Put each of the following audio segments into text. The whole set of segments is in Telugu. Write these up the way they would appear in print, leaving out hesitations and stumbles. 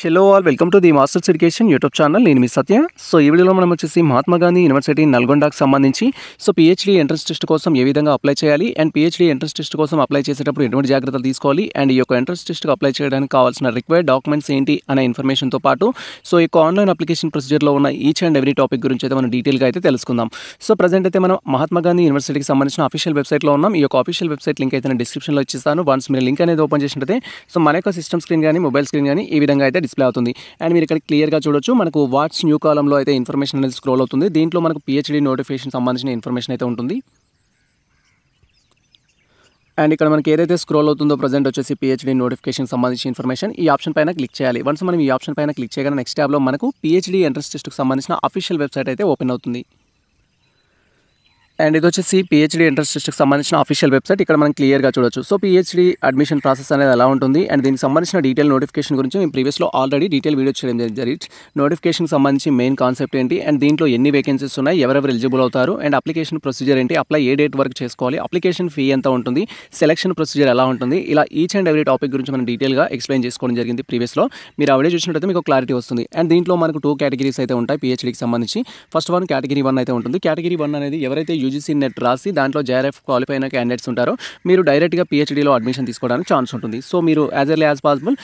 Hello all welcome to the masters education YouTube channel. నేను మీ సత్య. సో ఈ వీడియోలో మనం వచ్చేసి మహాత్మా గాంధీ యూనివర్సిటీ నల్గొండకు సంబంధించి పిహెచ్డి ఎంట్రన్స్ టెస్ట్ కోసం ఏ విధంగా అప్లై చేయాలి అండ్ పిహెచ్డి ఎంట్రన్స్ టెస్ట్ కోసం అప్లై చేసేటప్పుడు ఎటువంటి జాగ్రత్తలు తీసుకోవాలి అండ్ ఈ యొక్క ఎంట్రన్స్ టెస్ట్కి అప్లై చేయడానికి కావాల్సిన రిక్వైర్డ్ డాక్యుమెంట్స్ ఏంటి అనే ఇన్ఫర్మేషన్తో పాటు ఈ యొక్క ఆన్లైన్ అప్లికేషన్ ప్రొసీజర్లో ఉన్న ఈచ్ అండ్ ఎవ్రీ టాపిక్ గురించి అయితే మనం డీటెయిల్గా అయితే తెలుసుకుందాం. సో ప్రజెంట్ అయితే మనం మహాత్మా గాంధీ యూనివర్సిటీకి సంబంధించిన అఫీషియల్ వెబ్సైట్లో ఉన్నాం. ఈ యొక్క అఫీషియల్ వెబ్సైట్ లింక్ అయితే నేను డిస్క్రిప్షన్లో ఇచ్చిస్తాను. వన్స్ మీరు లింక్ అనేది ఓపెన్ చేసినట్లయితే మన యొక్క సిస్టమ్ స్క్రీన్ కానీ మొబైల్ స్క్రీన్ కానీ ఈ విధంగా అయితే డిస్ప్లే అవుతుంది. అండ్ మీరు ఇక్కడ క్లియర్గా చూడొచ్చు, మనకు వాట్స్ న్యూ కాలంలో అయితే ఇన్ఫర్మేషన్ అనేది స్క్రోల్ అవుతుంది. దీంట్లో మనకు పిహెచ్డి నోటిఫికేషన్ సంబంధించిన ఇన్ఫర్మేషన్ అయితే ఉంటుంది. అండ్ ఇక్కడ మనకి ఏదైతే స్క్రోల్ అవుతుందో ప్రజెంట్ వచ్చేసి పిహెచ్డి నోటిఫికేషన్ సంబంధించిన ఇన్ఫర్మేషన్, ఈ ఆప్షన్ పైన క్లిక్ చేయాలి. వన్స్ మనం ఈ ఆప్షన్ పైన క్లిక్ చేయగానే నెక్స్ట్ ట్యాబ్లో మనకు పిహెచ్డి ఎంట్రన్స్ టెస్ట్కి సంబంధించిన అఫీషియల్ వెబ్సైట్ అయితే ఓపెన్ అవుతుంది. అండ్ ఇది వచ్చేసి పిహెచ్డి ఎంట్రన్స్ టెస్ట్కి సంబంధించిన అఫీషియల్ వెబ్సైట్. ఇక్కడ మనం క్లియర్గా చూడొచ్చు. సో పిహెచ్డి అడ్మిషన్ ప్రాసెస్ అనేది ఎలా ఉంటుంది అండ్ దీనికి సంబంధించిన డీటెయిల్ నోటిఫికేషన్ గురించి మేము ప్రీవియస్లో ఆల్రెడీ డీటెయిల్ వీడియో చేయడం జరిగింది. నోటిఫికేషన్కి సంబంధించి మెయిన్ కాన్సెప్ట్ ఏంటి అండ్ దీంట్లో ఎన్ని వేకెన్సీస్ ఉన్నాయి, ఎవరెవరు ఎలిజిబుల్ అవుతారు అండ్ అప్లికేషన్ ప్రొసీజర్ ఏంటి, అప్లై ఏ డేట్ వరకు చేసుకోవాలి, అప్లికేషన్ ఫీ ఎంత ఉంటుంది, సెలక్షన్ ప్రొసీజర్ ఎలా ఉంటుంది, ఇలా ఈచ్ అండ్ ఎవ్రీ టాపిక్ గురించి మనం డీటెయిల్గా ఎక్స్ప్లెయిన్ చేసుకోవడం జరిగింది ప్రీవియస్లో. మీరు ఆ వీడియో చూసినట్లయితే మీకు క్లారిటీ వస్తుంది. అండ్ దీంట్లో మనకు 2 కేటగిరీస్ అయితే ఉంటాయి పిహెచ్డికి సంబంధించి. ఫస్ట్ వన్ కేటగిరీ 1 అయితే ఉంటుంది. కేటగిరీ 1 అనేది ఎవరైతే యూజీసీ నెట్ రాసి దాంట్లో జేఆర్ఎఫ్ క్వాలిఫై అయిన క్యాండిడేట్స్ ఉంటారో మీరు డైరెక్ట్గా పిహెచ్డీలో అడ్మిషన్ తీసుకోవడానికి ఛాన్స్ ఉంటుంది. సో మీరు యాజ్ ఎర్లీ యాజ్ పాసిబుల్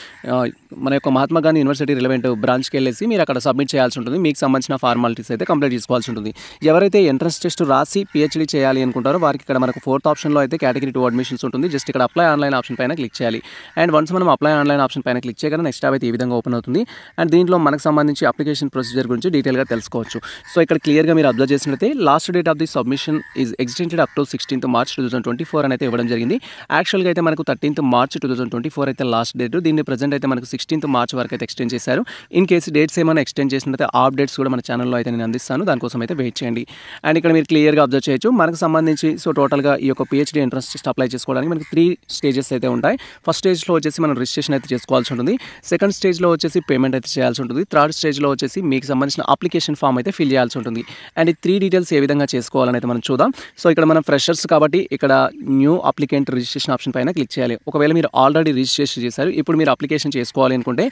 మన యొక్క మహాత్మా గాంధీ యూనివర్సిటీ రిలవెంట్ బ్రాంచ్కి వెళ్ళేసి మీరు అక్కడ సబ్మిట్ చేయాల్సి ఉంటుంది. మీకు సంబంధించిన ఫార్మాలిటీస్ అయితే కంప్లీట్ చేసుకోవాల్సి ఉంటుంది. ఎవరైతే ఎంట్రన్స్ టెస్ట్ రాసి పిహెచ్డీ చేయాలి అనుకుంటారో వారికి ఇక్కడ మనకు 4th ఆప్షన్లో అయితే కేటగిరీ 2 అడ్మిషన్స్ ఉంటుంది. జస్ట్ ఇక్కడ అప్లై ఆన్లైన్ ఆప్షన్ పైన క్లిక్ చేయాలి. అండ్ వన్స్ మనం అప్లై ఆన్లైన్ ఆప్షన్ పైన క్లిక్ చేయగానే నెక్స్ట్ ట్యాబ్ అయితే ఈ విధంగా ఓపెన్ అవుతుంది. అండ్ దీంట్లో మనకు సంబంధించి అప్లికేషన్ ప్రొసీజర్ గురించి డీటెయిల్గా తెలుసుకోవచ్చు. సో ఇక్కడ క్లియర్గా మీరు అబ్జర్వ్ చేసినట్లయితే last date of the submission is extended up to 16th March 2024 అని అయితే ఇవ్వడం జరిగింది. యాక్చువల్గా అయితే మనకు 13th March 2024 అయితే లాస్ట్ డేట్. దీన్ని ప్రజెంట్ అయితే మనకు 16th March వరకు అయితే ఎక్స్టెండ్ చేశారు. ఇన్ కేసు డేట్స్ ఏమైనా ఎక్స్టెండ్ చేసినట్లయితే ఆ అప్డేట్స్ కూడా మన ఛానల్లో అయితే నేను అందిస్తాను. దానికోసం అయితే వెయిట్ చేయండి. అండ్ ఇక్కడ మీరు క్లియర్గా అబ్జర్వ్ చేయొచ్చు, మనకు సంబంధించి టోటల్గా ఈ యొక్క పిహెచ్డీ ఎంట్రన్స్ టెస్ట్ అప్లై చేసుకోవడానికి మనకి 3 స్టేజెస్ అయితే ఉంటాయి. ఫస్ట్ స్టేజ్లో వచ్చేసి మనం రిజిస్ట్రేషన్ అయితే చేసుకోవాల్సి ఉంటుంది. సెకండ్ స్టేజ్లో వచ్చేసి పేమెంట్ అయితే చేయాల్సి ఉంటుంది. థర్డ్ స్టేజ్లో వచ్చేసి మీకు సంబంధించిన అప్లికేషన్ ఫామ్ అయితే ఫిల్ చేయాల్సి ఉంటుంది. అండ్ ఈ 3 డీటెయిల్స్ ఏ విధంగా చేసుకోవాలని అయితే మనం చూద్దాం. సో ఇక్కడ మనం ఫ్రెషర్స్ కాబట్టి ఇక్కడ న్యూ అప్లికెంట్ రిజిస్ట్రేషన్ ఆప్షన్ పైన క్లిక్ చేయాలి. ఒకవేళ మీరు ఆల్రెడీ రిజిస్ట్రేషన్ చేశారు, ఇప్పుడు మీరు అప్లికేషన్ చేసుకోవాలి అనుకుంటే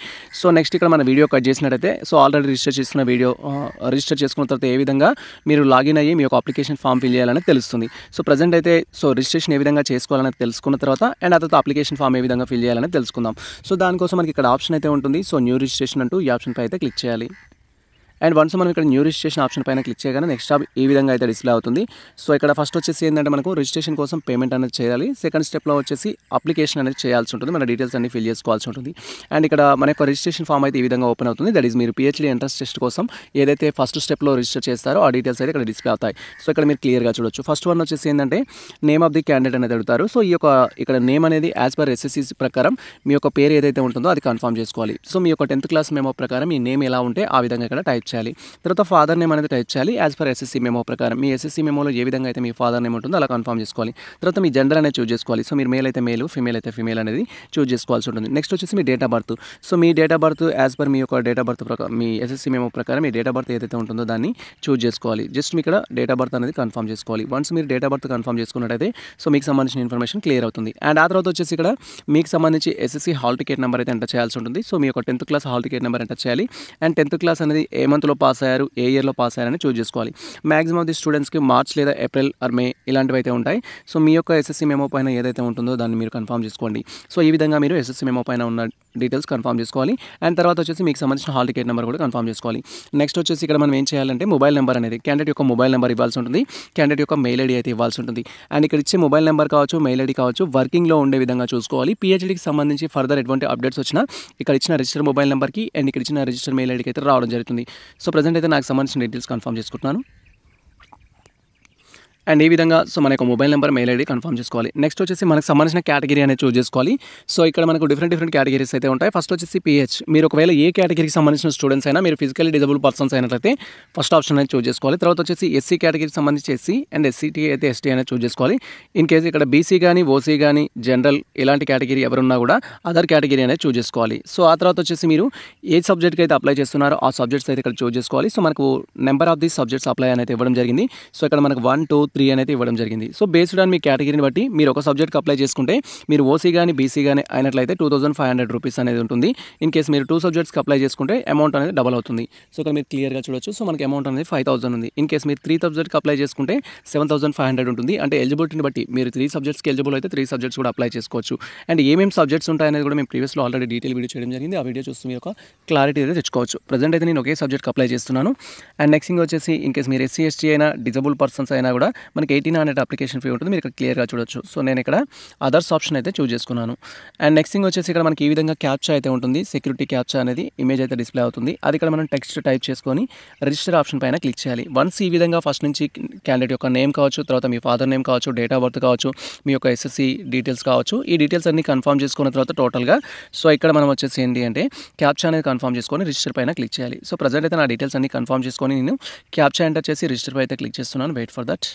నెక్స్ట్ ఇక్కడ మన వీడియో కట్ చేసినట్టయితే ఆల్రెడీ రిజిస్టర్ చేసుకున్న వీడియో రిజిస్టర్ చేసుకున్న తర్వాత ఏ విధంగా మీరు లాగిన్ అయ్యి మీ యొక్క అప్లికేషన్ ఫామ్ ఫిల్ చేయాలని తెలుస్తుంది. ప్రజెంట్ అయితే రిజిస్ట్రేషన్ ఏ విధంగా చేసుకోవాలని తెలుసుకున్న తర్వాత అండ్ ఆ తర్వాత అప్లికేషన్ ఫామ్ ఏ విధంగా ఫిల్ చేయాలని తెలుసుకుందాం. దానికోసం మనకి ఇక్కడ ఆప్షన్ అయితే ఉంటుంది. న్యూ రిజిస్ట్రేషన్ అంటూ ఈ ఆప్షన్ పై అయితే క్లిక్ చేయాలి. అండ్ వన్స్ మనం ఇక్కడ న్యూ రిజిస్ట్రేషన్ ఆప్షన్ పైన క్లిక్ చేయగానే నెక్స్ట్ టాబ్ ఈ విధంగా అయితే డిస్ప్లే అవుతుంది. ఇక్కడ ఫస్ట్ వచ్చేసి ఏంటంటే మనకు రిజిస్ట్రేషన్ కోసం పేమెంట్ అనేది చేయాలి. సెకండ్ స్టెప్లో వచ్చేసి అప్లికేషన్ అనేది చేయాల్సి ఉంటుంది. మన డీటెయిల్స్ అన్ని ఫిల్ చేసుకోవాల్సి ఉంటుంది. అండ్ ఇక్కడ మన యొక్క రిజిస్ట్రేషన్ ఫామ్ అయితే ఈ విధంగా ఓపెన్ అవుతుంది. దట్ ఈస్ మీరు పిహెచ్డీ ఎంట్రన్స్ టెస్ట్ కోసం ఏదైతే ఫస్ట్ స్టెప్లో రిజిస్టర్ చేస్తారో ఆ డీటెయిల్స్ అయితే ఇక్కడ డిస్ప్లే అవుతాయి. ఇక్కడ మీరు క్లియర్గా చూడొచ్చు. ఫస్ట్ వన్ వచ్చేసి ఏంటంటే నేమ్ ఆఫ్ ది క్యాండిడేట్ అనేది అడుగుతారు. ఈ యొక్క ఇక్కడ నేమ్ అనేది యాజ్ పర్ ఎస్ఎస్సి ప్రకారం మీ యొక్క పేరు ఏదైతే ఉంటుందో అది కన్ఫర్మ్ చేసుకోవాలి. మీ యొక్క 10th క్లాస్ మెమో ప్రకారం మీ నేమ్ ఎలా ఉంటే ఆ విధంగా ఇక్కడ టైప్ చేయాలి. తర్వాత ఫాదర్ నేమ్ అనేది టైప్ చేయాలి యాజ్ పర్ ఎస్ఎస్సి మెమో ప్రకారం. మీ ఎస్ఎస్సి మెమోలో ఏ విధంగా అయితే మీ ఫాదర్ నేమ్ ఉంటుందో అలా కన్ఫర్మ్ చేసుకోవాలి. తర్వాత మీ జెండర్ అనేది చూస్ చేసుకోవాలి. మీరు మేల్ అయితే మేల్, ఫీమేల్ అయితే ఫీమేల్ అనేది చూస్ చేసుకోవాల్సి ఉంటుంది. నెక్స్ట్ వచ్చేసి మీ డేట్ ఆఫ్ బర్త్. మీ date of birth as per మీ యొక్క డేట్ ఆఫ్ బర్త్ ప్రకారం మీ ఎస్ఎస్సి మెమో ప్రకారం మీ డేట్ ఆఫ్ బర్త్ ఏదైతే ఉంటుందో దాన్ని చూస్ చేసుకోవాలి. జస్ట్ మీ ఇక్కడ డేట్ ఆఫ్ బర్త్ అనేది కన్ఫర్మ్ చేసుకోవాలి. వన్స్ మీరు డేట్ ఆఫ్ బర్త్ కన్ఫర్మ్ చేసుకున్నట్టయితే మీకు సంబంధించిన ఇన్ఫర్మేషన్ క్లియర్ అవుతుంది. అండ్ ఆ తర్వాత వచ్చేసి ఇక్కడ మీకు సంబంధించి ఎస్ఎస్సి హాల్ టికెట్ నెంబర్ అయితే ఎంటర్ చేయాల్సి ఉంటుంది. మీ యొక్క 10th class hall ticket number enter చేయాలి. అండ్ 10th క్లాస్ అనేది ఏ మంత్లో పాస్ అయ్యారు, ఏ ఇయర్లో పాస్ అయ్యారని చూస్ చేసుకోవాలి. మ్యాక్సిమం ఆఫ్ ది స్టూడెంట్స్కి మార్చ్ లేదా ఏప్రిల్ ఆర్ మే ఇలాంటివి అయితే ఉంటాయి. మీ యొక్క ఎస్ఎస్సి మెమో పైన ఏదైతే ఉంటుందో దాన్ని మీరు కన్ఫర్మ్ చేసుకోండి. ఈ విధంగా మీరు ఎస్ఎస్సి మెమో పైన ఉన్న డీటెయిల్స్ కన్ఫర్మ్ చేసుకోవాలి. అండ్ తర్వాత వచ్చేసి మీకు సంబంధించిన హాల్ టికెట్ నెంబర్ కూడా కన్ఫర్మ్ చేసుకోవాలి. నెక్స్ట్ వచ్చేసి ఇక్కడ మనం ఏం చేయాలంటే మొబైల్ నెంబర్ అనేది క్యాండిడేట్ యొక్క మొబైల్ నెంబర్ ఇవ్వాల్సి ఉంటుంది. క్యాండిడేట్ యొక్క మెయిల్ ఐడి అయితే ఇవ్వాల్సి ఉంటుంది. అండ్ ఇక్కడ ఇచ్చే మొబైల్ నెంబర్ కావచ్చు, మెయిల్ ఐడి కావచ్చు వర్కింగ్లో ఉండే విధంగా చూసుకోవాలి. పిహెచ్డీకి సంబంధించి ఫర్దర్ ఎటువంటి అప్డేట్స్ వచ్చినా ఇక్కడ ఇచ్చిన రిజిస్టర్ మొబైల్ నెంబర్కి అండ్ ఇక్కడ ఇచ్చిన రిజిస్టర్ మెయిల్ ఐడికి అయితే రావడం జరుగుతుంది. ప్రజెంట్ అయితే నాకు సంబంధించిన డీటెయిల్స్ కన్ఫర్మ్ చేసుకుంటున్నాను. అండ్ ఈ విధంగా మన యొక్క mobile number, mail ID confirm చేసుకోవాలి. నెక్స్ట్ వచ్చేసి మనకు సంబంధించిన కేటగిరీ అనేది చూస్ చేసుకోవాలి. ఇక్కడ మనకు డిఫరెంట్ కేటగిరీస్ అయితే ఉంటాయి. ఫస్ట్ వచ్చేసి పిహెచ్. మీరు ఒకవేళ ఏ కేటగిరీకి సంబంధించిన స్టూడెంట్స్ అయినా, మీరు ఫిజికల్లీ డిజబుల్ పర్సన్స్ అయినట్లయితే ఫస్ట్ ఆప్షన్ అనేది చూస్ చేసుకోవాలి. తర్వాత వచ్చేసి ఎస్సీ కేటగిరీకి సంబంధించి ఎస్సీ అండ్ ఎస్సీటీ అయితే ఎస్టీ అనేది చూస్ చేసుకోవాలి. ఇన్ కేసు ఇక్కడ బీసీ కానీ, ఓసీ కానీ, జనరల్ ఇలాంటి కేటగిరీ ఎవరున్నా కూడా అదర్ కేటగిరీ అనేది చూస్ చేసుకోవాలి. ఆ తర్వాత వచ్చేసి మీరు ఏ సబ్జెక్ట్కి అయితే అప్లై చేస్తున్నారో ఆ సబ్జెక్ట్స్ అయితే ఇక్కడ చూస్ చేసుకోవాలి. మనకు number of the subjects apply అనేది ఇవ్వడం జరిగింది. ఇక్కడ మనకు 1, 2, 3 అనేది ఇవ్వడం జరిగింది. సో బేస్డ్ ఆన్ మీ కేటగిరీని బట్టి మీరు ఒక సబ్జెక్ట్కి అప్లై చేసుకుంటే మీరు ఓసీ కానీ బీసీ కానీ అయినట్లయితే 2500 రూపీస్ అనేది ఉంటుంది. ఇన్ కేస్ మీరు 2 సబ్జెక్ట్స్కి అప్లై చేసుకుంటే అమౌంట్ అనేది డబల్ అవుతుంది. సో ఇక్కడ మీరు క్లియర్గా చూడొచ్చు. సో మనకి అమౌంట్ అనేది 5000 ఉంది. ఇన్ కేస్ మీరు 3 సబ్జెక్ట్కి అప్లై చేసుకుంటే 7500 ఉంటుంది. అంటే ఎలిజిబిలిటీని బట్టి మీరు 3 సబ్జెక్ట్స్కి ఎలిజిబుల్ అయితే 3 సబ్జెక్ట్స్ కూడా అప్లై చేసుకోవచ్చు. అండ్ ఏమేమి సబ్జెక్ట్స్ ఉంటాయనేది కూడా మేము ప్రీవియస్లో ఆల్రెడీ డీటెయిల్ వీడియో చేయడం జరిగింది. ఆ వీడియో చూస్తే మీరు ఒక క్లారిటీ అయితే తెచ్చుకోవచ్చు. ప్రజెంట్ అయితే నేను ఒకే సబ్జెక్ట్కి అప్లై చేస్తున్నాను. అండ్ నెక్స్ట్ థింగ్ వచ్చేసి ఇన్ కేస్ మీరు ఎస్సీ ఎస్టీ అయినా డిజబుల్ పర్సన్స్ అయినా కూడా మనకి 1800 అప్లికేషన్ ఫీ ఉంటుంది. మీరు ఇక్కడ క్లియర్గా చూడొచ్చు. సో నేను ఇక్కడ అదర్స్ ఆప్షన్ అయితే చూస్ చేసుకున్నాను. అండ్ నెక్స్ట్ థింగ్ వచ్చేసి ఇక్కడ మనకి ఈ విధంగా క్యాప్చా అయితే ఉంటుంది. సెక్యూరిటీ క్యాప్చా అనేది ఇమేజ్ అయితే డిస్ప్లే అవుతుంది. అది ఇక్కడ మనం టెక్స్ట్ టైప్ చేసుకొని రిజిస్టర్ ఆప్షన్ పైన క్లిక్ చేయాలి. వన్స్ ఈ విధంగా ఫస్ట్ నుంచి క్యాండిడేట్ యొక్క నేమ్ కావచ్చు, తర్వాత మీ ఫాదర్ నేమ్ కావచ్చు, డేట్ ఆఫ్ బర్త్ కావచ్చు, మీ యొక్క ఎస్ఎస్సి డీటెయిల్స్ కావచ్చు, ఈ డీటెయిల్స్ అన్ని కన్ఫర్మ్ చేసుకున్న తర్వాత టోటల్గా సో ఇక్కడ మనం వచ్చేసి ఏంటి అంటే క్యాప్చా అనేది కన్ఫర్మ్ చేసుకొని రిజిస్టర్ పైన క్లిక్ చేయాలి. సో ప్రజెంట్ అయితే నా డీటెయిల్స్ అన్ని కన్ఫర్మ్ చేసుకొని నేను క్యాప్చా ఎంటర్ చేసి రిజిస్టర్ పై అయితే క్లిక్ చేస్తున్నాను. Wait for that.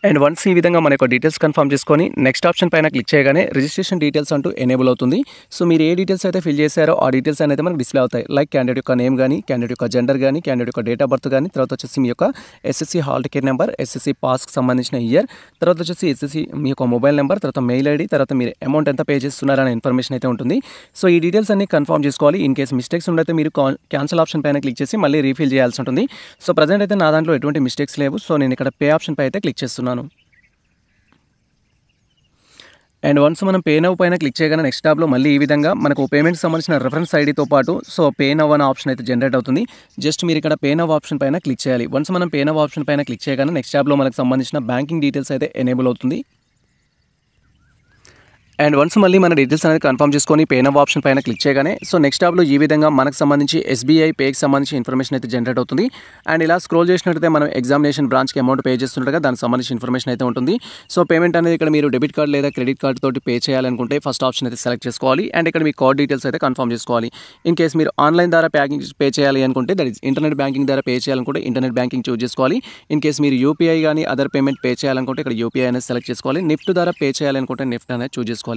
And once ఈ విధంగా మన యొక్క డీటెయిల్స్ కన్ఫర్మ్ చేసుకొని నెక్స్ట్ ఆప్షన్ పైన క్లిక్ చేయగానే రిజిస్ట్రేషన్ డీటెయిల్స్ అంటూ ఎనేబుల్ అవుతుంది. సో మీరు ఏ డీటెయిల్స్ అయితే ఫిల్ చేశారో ఆ డీటెయిల్స్ అనేది మనకు డిస్ప్లే అవుతాయి. లైక్ క్యాండిడేట్ యొక్క నేమ్ కానీ, క్యాండిడేట్ యొక్క జెండర్ కానీ, క్యాండిడేట్ యొక్క డేట్ ఆఫ్ బర్త్ కానీ, తర్వాత వచ్చేసి మీ యొక్క SSC hall ticket number, SSC పాస్కి సంబంధించిన ఇయర్, తర్వాత వచ్చేసి ఎస్ఎస్సి మీ యొక్క మొబైల్ నెంబర్, తర్వాత మెయిల్ ఐడి, తర్వాత మీరు అమౌంట్ ఎంత పే చేస్తున్నారనే ఇన్ఫర్మేషన్ అయితే ఉంటుంది. సో ఈ డీటెయిల్స్ అన్ని కన్ఫర్మ్ చేసుకోవాలి. ఇన్ కేస్ మిస్టేక్స్ ఉండైతే మీరు క్యాన్సిల్ ఆప్షన్ పైన క్లిక్ చేసి మళ్ళీ రీఫిల్ చేయాల్సి ఉంటుంది. సో ప్రజెంట్ అయితే నా దాంట్లో ఎటువంటి మిస్టేక్స్ లేవు. సో నేను ఇక్కడ పే ఆప్షన్ పై అయితే క్లిక్ చేస్తున్నాను. అండ్ వన్స్ మనం పే నవ్ పైన క్లిక్ చేయగానే నెక్స్ట్ ట్యాబ్లో మళ్ళీ ఈ విధంగా మనకు పేమెంట్కి సంబంధించిన రెఫరెన్స్ ఐడితో పాటు సో పే నవ్ అనే ఆప్షన్ అయితే జనరేట్ అవుతుంది. జస్ట్ మీరు ఇక్కడ పే నవ్ ఆప్షన్ పైన క్లిక్ చేయాలి. వన్స్ మనం పే నవ్ ఆప్షన్ పైన క్లిక్ చేయగానే నెక్స్ట్ ట్యాబ్లో మనకు సంబంధించిన బ్యాంకింగ్ డీటెయిల్స్ అయితే ఎనేబుల్ అవుతుంది. అండ్ వన్స్ మళ్ళీ మన డీటెయిల్స్ అనేది కన్ఫర్మ్ చేసుకొని పే నవ్ ఆప్షన్ పైన క్లిక్ చేయగానే సో నెక్స్ట్ ట్యాబ్లో ఈ విధంగా మనకు సంబంధించి ఎస్బీఐ పేకి సంబంధించి ఇన్ఫర్మేషన్ అయితే జనరేట్ అవుతుంది. అండ్ ఇలా స్క్రోల్ చేసినట్లయితే మనం ఎగ్జామినేషన్ బ్రాంచ్కి అమౌంట్ పే చేస్తుండగా దానికి సంబంధించిన ఇన్ఫర్మేషన్ అయితే ఉంటుంది. సో పేమెంట్ అనేది ఇక్కడ మీరు డెబిట్ కార్డ్ లేదా క్రెడిట్ కార్డ్ తోటి పే చేయాలనుకుంటే ఫస్ట్ ఆప్షన్ అయితే సెలెక్ట్ చేసుకోవాలి. అండ్ ఇక్కడ మీ కార్డ్ డీటెయిల్స్ అయితే కన్ఫర్మ్ చేసుకోవాలి. ఇన్ కేస్ మీరు ఆన్లైన్ ద్వారా పే చేయాలి అనుకుంటే దట్ ఈస్ ఇంటర్నెట్ బ్యాంకింగ్ ద్వారా పే చేయాలనుకుంటే ఇంటర్నెట్ బ్యాంకింగ్ చూస్ చేసుకోవాలి. ఇన్ కేస్ మీరు యూపీఐ కానీ అదర్ పేమెంట్ పే చేయాలనుకుంటే ఇక్కడ యూపీఐ అనేది సెలెక్ట్ చేసుకోవాలి. నిఫ్ట్ ద్వారా పే చేయాలనుకుంటే నిఫ్ట్ అనేది చూస్ చేసుకోవాలి.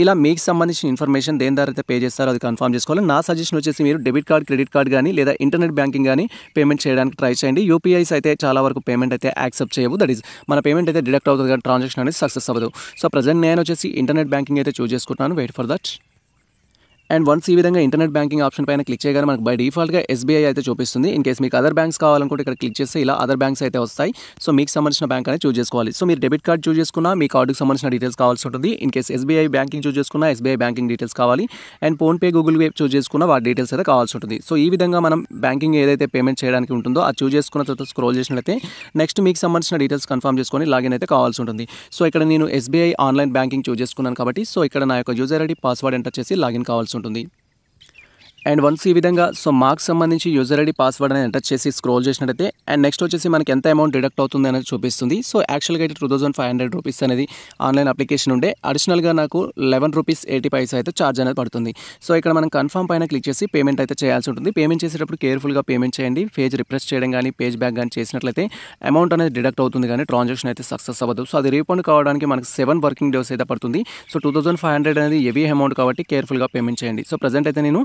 ఇలా మీకు సంబంధించిన ఇన్ఫర్మేషన్ దేని ద్వారా అయితే పే చేస్తారో అది కన్ఫర్మ్ చేసుకోవాలి. నా సజెషన్ వచ్చేసి మీరు డెబిట్ కార్డ్, క్రెడిట్ కార్డ్ కానీ లేదా ఇంటర్నెట్ బ్యాంకింగ్ కానీ పేమెంట్ చేయడానికి ట్రై చేయండి. యూపీఐస్ అయితే చాలా వరకు పేమెంట్ అయితే యాక్సెప్ట్ చేయవు. దట్ ఈస్ మన పేమెంట్ అయితే డిడక్ట్ అవుతుంది కానీ ట్రాన్సాక్షన్ అనేది సక్సెస్ అవ్వదు. సో ప్రజెంట్ నేను వచ్చేసి ఇంటర్నెట్ బ్యాంకింగ్ అయితే చూస్ చేసుకుంటున్నాను. Wait for that. And once ఈ విధంగా ఇంటర్నెట్ బ్యాంకింగ్ ఆప్షన్ పైన క్లిక్ చేయగానే మనకు బై డిఫాల్ట్గా ఎస్బీఐ అయితే చూపిస్తుంది. ఇన్ కేస్ మీకు అదర్ బ్యాంక్స్ కావాలనుకుంటే ఇక్కడ క్లిక్ చేస్తే ఇలా అదర్ బ్యాంక్స్ అయితే వస్తాయి. సో మీకు సంబంధించిన బ్యాంక్ అనేది చూస్ చేసుకోవాలి. సో మీరు డెబిట్ కార్డ్ చూస్ చేసుకున్నా మీ కార్డుకి సంబంధించిన డీటెయిల్స్ కావాల్సి ఉంటుంది. ఇన్ కేస్ ఎస్బీఐ బ్యాంకింగ్ చూస్ చేసుకున్నా ఎస్బీఐ బ్యాంకింగ్ డీటెయిల్స్ కావాలి. అండ్ ఫోన్పే, గూగుల్ పే చూస్ చేసుకున్నా వాటి డీటెయిల్స్ అయితే కావాల్సి ఉంటుంది. సో ఈ విధంగా మనం బ్యాంకింగ్ ఏదైతే పేమెంట్ చేయడానికి ఉంటుందో అది చూస్ చేసుకున్న తర్వాత స్క్రోల్ చేసినట్లయితే నెక్స్ట్ మీకు సంబంధించిన డీటెయిల్స్ కన్ఫర్మ్ చేసుకొని లాగిన్ అయితే కావాల్సి ఉంటుంది. సో ఇక్కడ నేను ఎస్బీఐ ఆన్లైన్ బ్యాంకింగ్ చూస్ చేసుకున్నాను కాబట్టి సో ఇక్కడ నా యొక్క యూజర్ ఐడి, పాస్వర్డ్ ఎంటర్ చేసి లాగిన్ కావాల్సి ఉంటుంది. అండ్ వన్స్ ఈ విధంగా సో మార్క్స్ సంబంధించి యూజర్ ఐడి, పాస్వర్డ్ అనేది ఎంటర్ చేసి స్క్రోల్ చేసినట్టయితే అండ్ నెక్స్ట్ వచ్చేసి మనకి ఎంత అమౌంట్ డిడక్ట్ అవుతుంది అనేది చూపిస్తుంది. సో యాక్చువల్గా అయితే 2500 రూపీస్ అనేది ఆన్లైన్ అప్లికేషన్ ఉండే అడిషనల్గా నాకు 11 రూపీస్ 80 పైసా అయితే ఛార్జ్ అనేది పడుతుంది. సో ఇక్కడ మనం కన్ఫర్మ్ పైన క్లిక్ చేసి పేమెంట్ అయితే చేయాల్సి ఉంటుంది. పేమెంట్ చేసేటప్పుడు కేర్ఫుల్గా పేమెంట్ చేయండి. పేజ్ రిఫ్రెష్ చేయడం కానీ పేజ్ బ్యాక్ కానీ చేసినట్లయితే అమౌంట్ అనేది డిడక్ట్ అవుతుంది కానీ ట్రాన్సాక్షన్ అయితే సక్సెస్ అవ్వదు. సో అది రీఫండ్ కావడానికి మనకు 7 వర్కింగ్ డేస్ అయితే పడుతుంది. సో 2500 అనేది హెవీ అమౌంట్ కాబట్టి కేర్ఫుల్గా పేమెంట్ చేయండి. సో ప్రజెంట్ అయితే నేను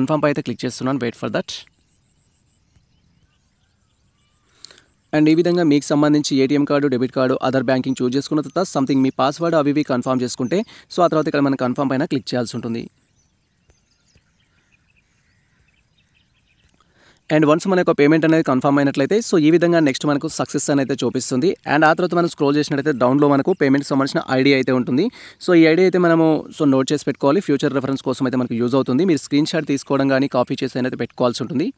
కన్ఫర్మ్ పై అయితే క్లిక్ చేస్తున్నాను. Wait for that. అండ్ ఈ విధంగా మీకు సంబంధించి ATM card, debit card, other banking choose చేసుకున్న తర్వాత సంథింగ్ మీ పాస్వర్డ్ అవి కన్ఫర్మ్ చేసుకుంటే సో ఆ తర్వాత ఇక్కడ మనం కన్ఫర్మ్ పైన క్లిక్ చేయాల్సి ఉంటుంది. అండ్ వన్స్ మన యొక్క పేమెంట్ అనేది కన్ఫర్మ్ అయినట్లయితే సో ఈ విధంగా నెక్స్ట్ మనకు సక్సెస్ అనేది చూపిస్తుంది. అండ్ ఆ తర్వాత మనం స్క్రోల్ చేసినట్లయితే డౌన్లో మనకు పేమెంట్కి సంబంధించిన ఐడి అయితే ఉంటుంది. సో ఈ ఐడి అయితే మనము సో నోట్ చేసి పెట్టుకోవాలి. ఫ్యూచర్ రెఫరెన్స్ కోసం అయితే మనకు యూజ్ అవుతుంది. మీరు స్క్రీన్ షాట్ తీసుకోవడం కానీ కాపీ చేసి అయితే పెట్టుకోవాల్సి ఉంటుంది.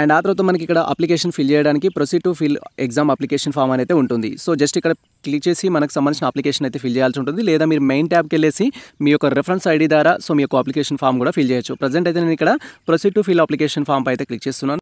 అండ్ ఆ తర్వాత మనకి ఇక్కడ అప్లికేషన్ ఫిల్ చేయడానికి proceed to fill exam application form అనేది ఉంటుంది. సో జస్ట్ ఇక్కడ క్లిక్ చేసి మనకు సంబంధించిన అప్లికేషన్ అయితే ఫిల్ చేయాల్సి ఉంటుంది. లేదా మీరు మెయిన్ ట్యాబ్కి వెళ్ళేసి మీ యొక్క రెఫరెన్స్ ఐడి ద్వారా సో మీ యొక్క అప్లికేషన్ ఫామ్ కూడా ఫిల్ చేయొచ్చు. ప్రజెంట్ అయితే నేను ఇక్కడ proceed to fill application form అయితే క్లిక్ చేస్తున్నాను.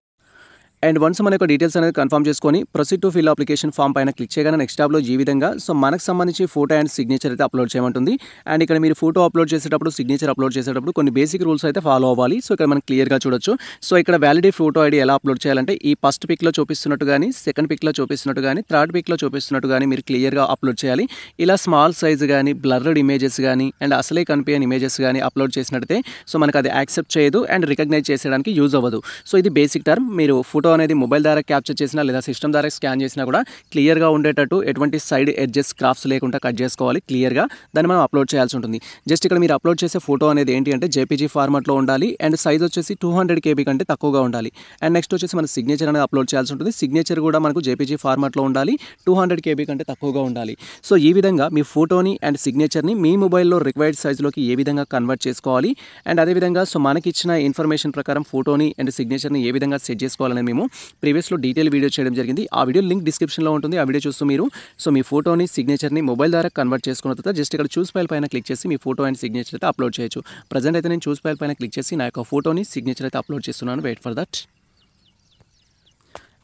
అండ్ వన్స్ మన యొక్క డీటెయిల్స్ అనేది కన్ఫర్మ్ చేసుకొని proceed to fill application form పైన క్లిక్ చేయగానే నెక్స్ట్ ట్యాబ్లో ఈ విధంగా సో మనకు సంబంధించి ఫోటో అండ్ సిగ్నేచర్ అయితే అప్లోడ్ చేయమంటుంది. అండ్ ఇక్కడ మీరు ఫోటో అప్లోడ్ చేసేటప్పుడు, సిగ్నేచర్ అప్లోడ్ చేసేటప్పుడు కొన్ని బేసిక్ రూల్స్ అయితే ఫాలో అవ్వాలి. సో ఇక్కడ మనం క్లియర్గా చూడొచ్చు. సో ఇక్కడ వ్యాలిడేట్ ఫోటో ఐడి ఎలా అప్లోడ్ చేయాలంటే ఈ ఫస్ట్ పిక్లో చూపిస్తున్నట్టు కానీ, సెకండ్ పిక్లో చూపిస్తున్నట్టు కానీ, థర్డ్ పిక్లో చూపిస్తున్నట్టు కానీ మీరు క్లియర్గా అప్లోడ్ చేయాలి. ఇలా స్మాల్ సైజ్ కానీ, బ్లర్డ్ ఇమేజెస్ కానీ అండ్ అసలే కనిపించని ఇమేజెస్ కానీ అప్లోడ్ చేసినట్టయితే సో మనకు అది యాక్సెప్ట్ చేయదు అండ్ రికగ్నైజ్ చేసేయడానికి యూజ్ అవ్వదు. సో ఇది బేసిక్ టర్మ్. మీరు ఫోటో ఫోటో అనేది మొబైల్ ద్వారా క్యాప్చర్ చేసినా లేదా సిస్టమ్ ద్వారా స్కాన్ చేసినా కూడా క్లియర్గా ఉండేటట్టు ఎటువంటి సైడ్ ఎడ్జెస్ క్రాఫ్ట్స్ లేకుండా కట్ చేసుకోవాలి క్లియర్గా. దాన్ని మనం అప్లోడ్ చేయాల్సి ఉంటుంది. జస్ట్ ఇక్కడ మీరు అప్లోడ్ చేసే ఫోటో అనేది ఏంటి అంటే జేపీజీ ఫార్మాట్లో ఉండాలి అండ్ సైజ్ వచ్చేసి 200 KB కంటే తక్కువగా ఉండాలి. అండ్ నెక్స్ట్ వచ్చేసి మన సిగ్నేచర్ అనేది అప్లోడ్ చేయాల్సి ఉంటుంది. సిగ్నేచర్ కూడా మనకు జేపీజీ ఫార్మాట్లో ఉండాలి, 200 KB కంటే తక్కువగా ఉండాలి. సో ఈ విధంగా మీ ఫోటోని అండ్ సిగ్నేచర్ని మీ మొబైల్లో రిక్వైర్డ్ సైజులోకి ఏ విధంగా కన్వర్ట్ చేసుకోవాలి అండ్ అదేవిధంగా సో మనకి ఇచ్చిన ఇన్ఫర్మేషన్ ప్రకారం ఫోటోని అండ్ సిగ్నేచర్ని ఏ విధంగా సెట్ చేసుకోవాలని మేము ప్రీవియస్లో డీటెయిల్ వీడియో చేయడం జరిగింది. ఆ వీడియో లింక్ డిస్క్రిప్షన్లో ఉంటుంది. ఆ వీడియో చూస్తూ మీరు సో మీ ఫోటోని సిగ్నేచర్ని మొబైల్ ద్వారా కన్వర్ట్ చేసుకున్న తర్వాత జస్ట్ ఇక్కడ చూస్ ఫైల్ పైన క్లిక్ చేసి మీ ఫోటో అండ్ సిగ్నేచర్ అయితే అప్లోడ్ చేయొచ్చు. ప్రజెంట్ అయితే నేను చూస్ ఫైల్ పైన క్లిక్ చేసి నా యొక్క ఫోటోని సిగ్నేచర్ అయితే అప్లోడ్ చేస్తున్నాను. Wait for that.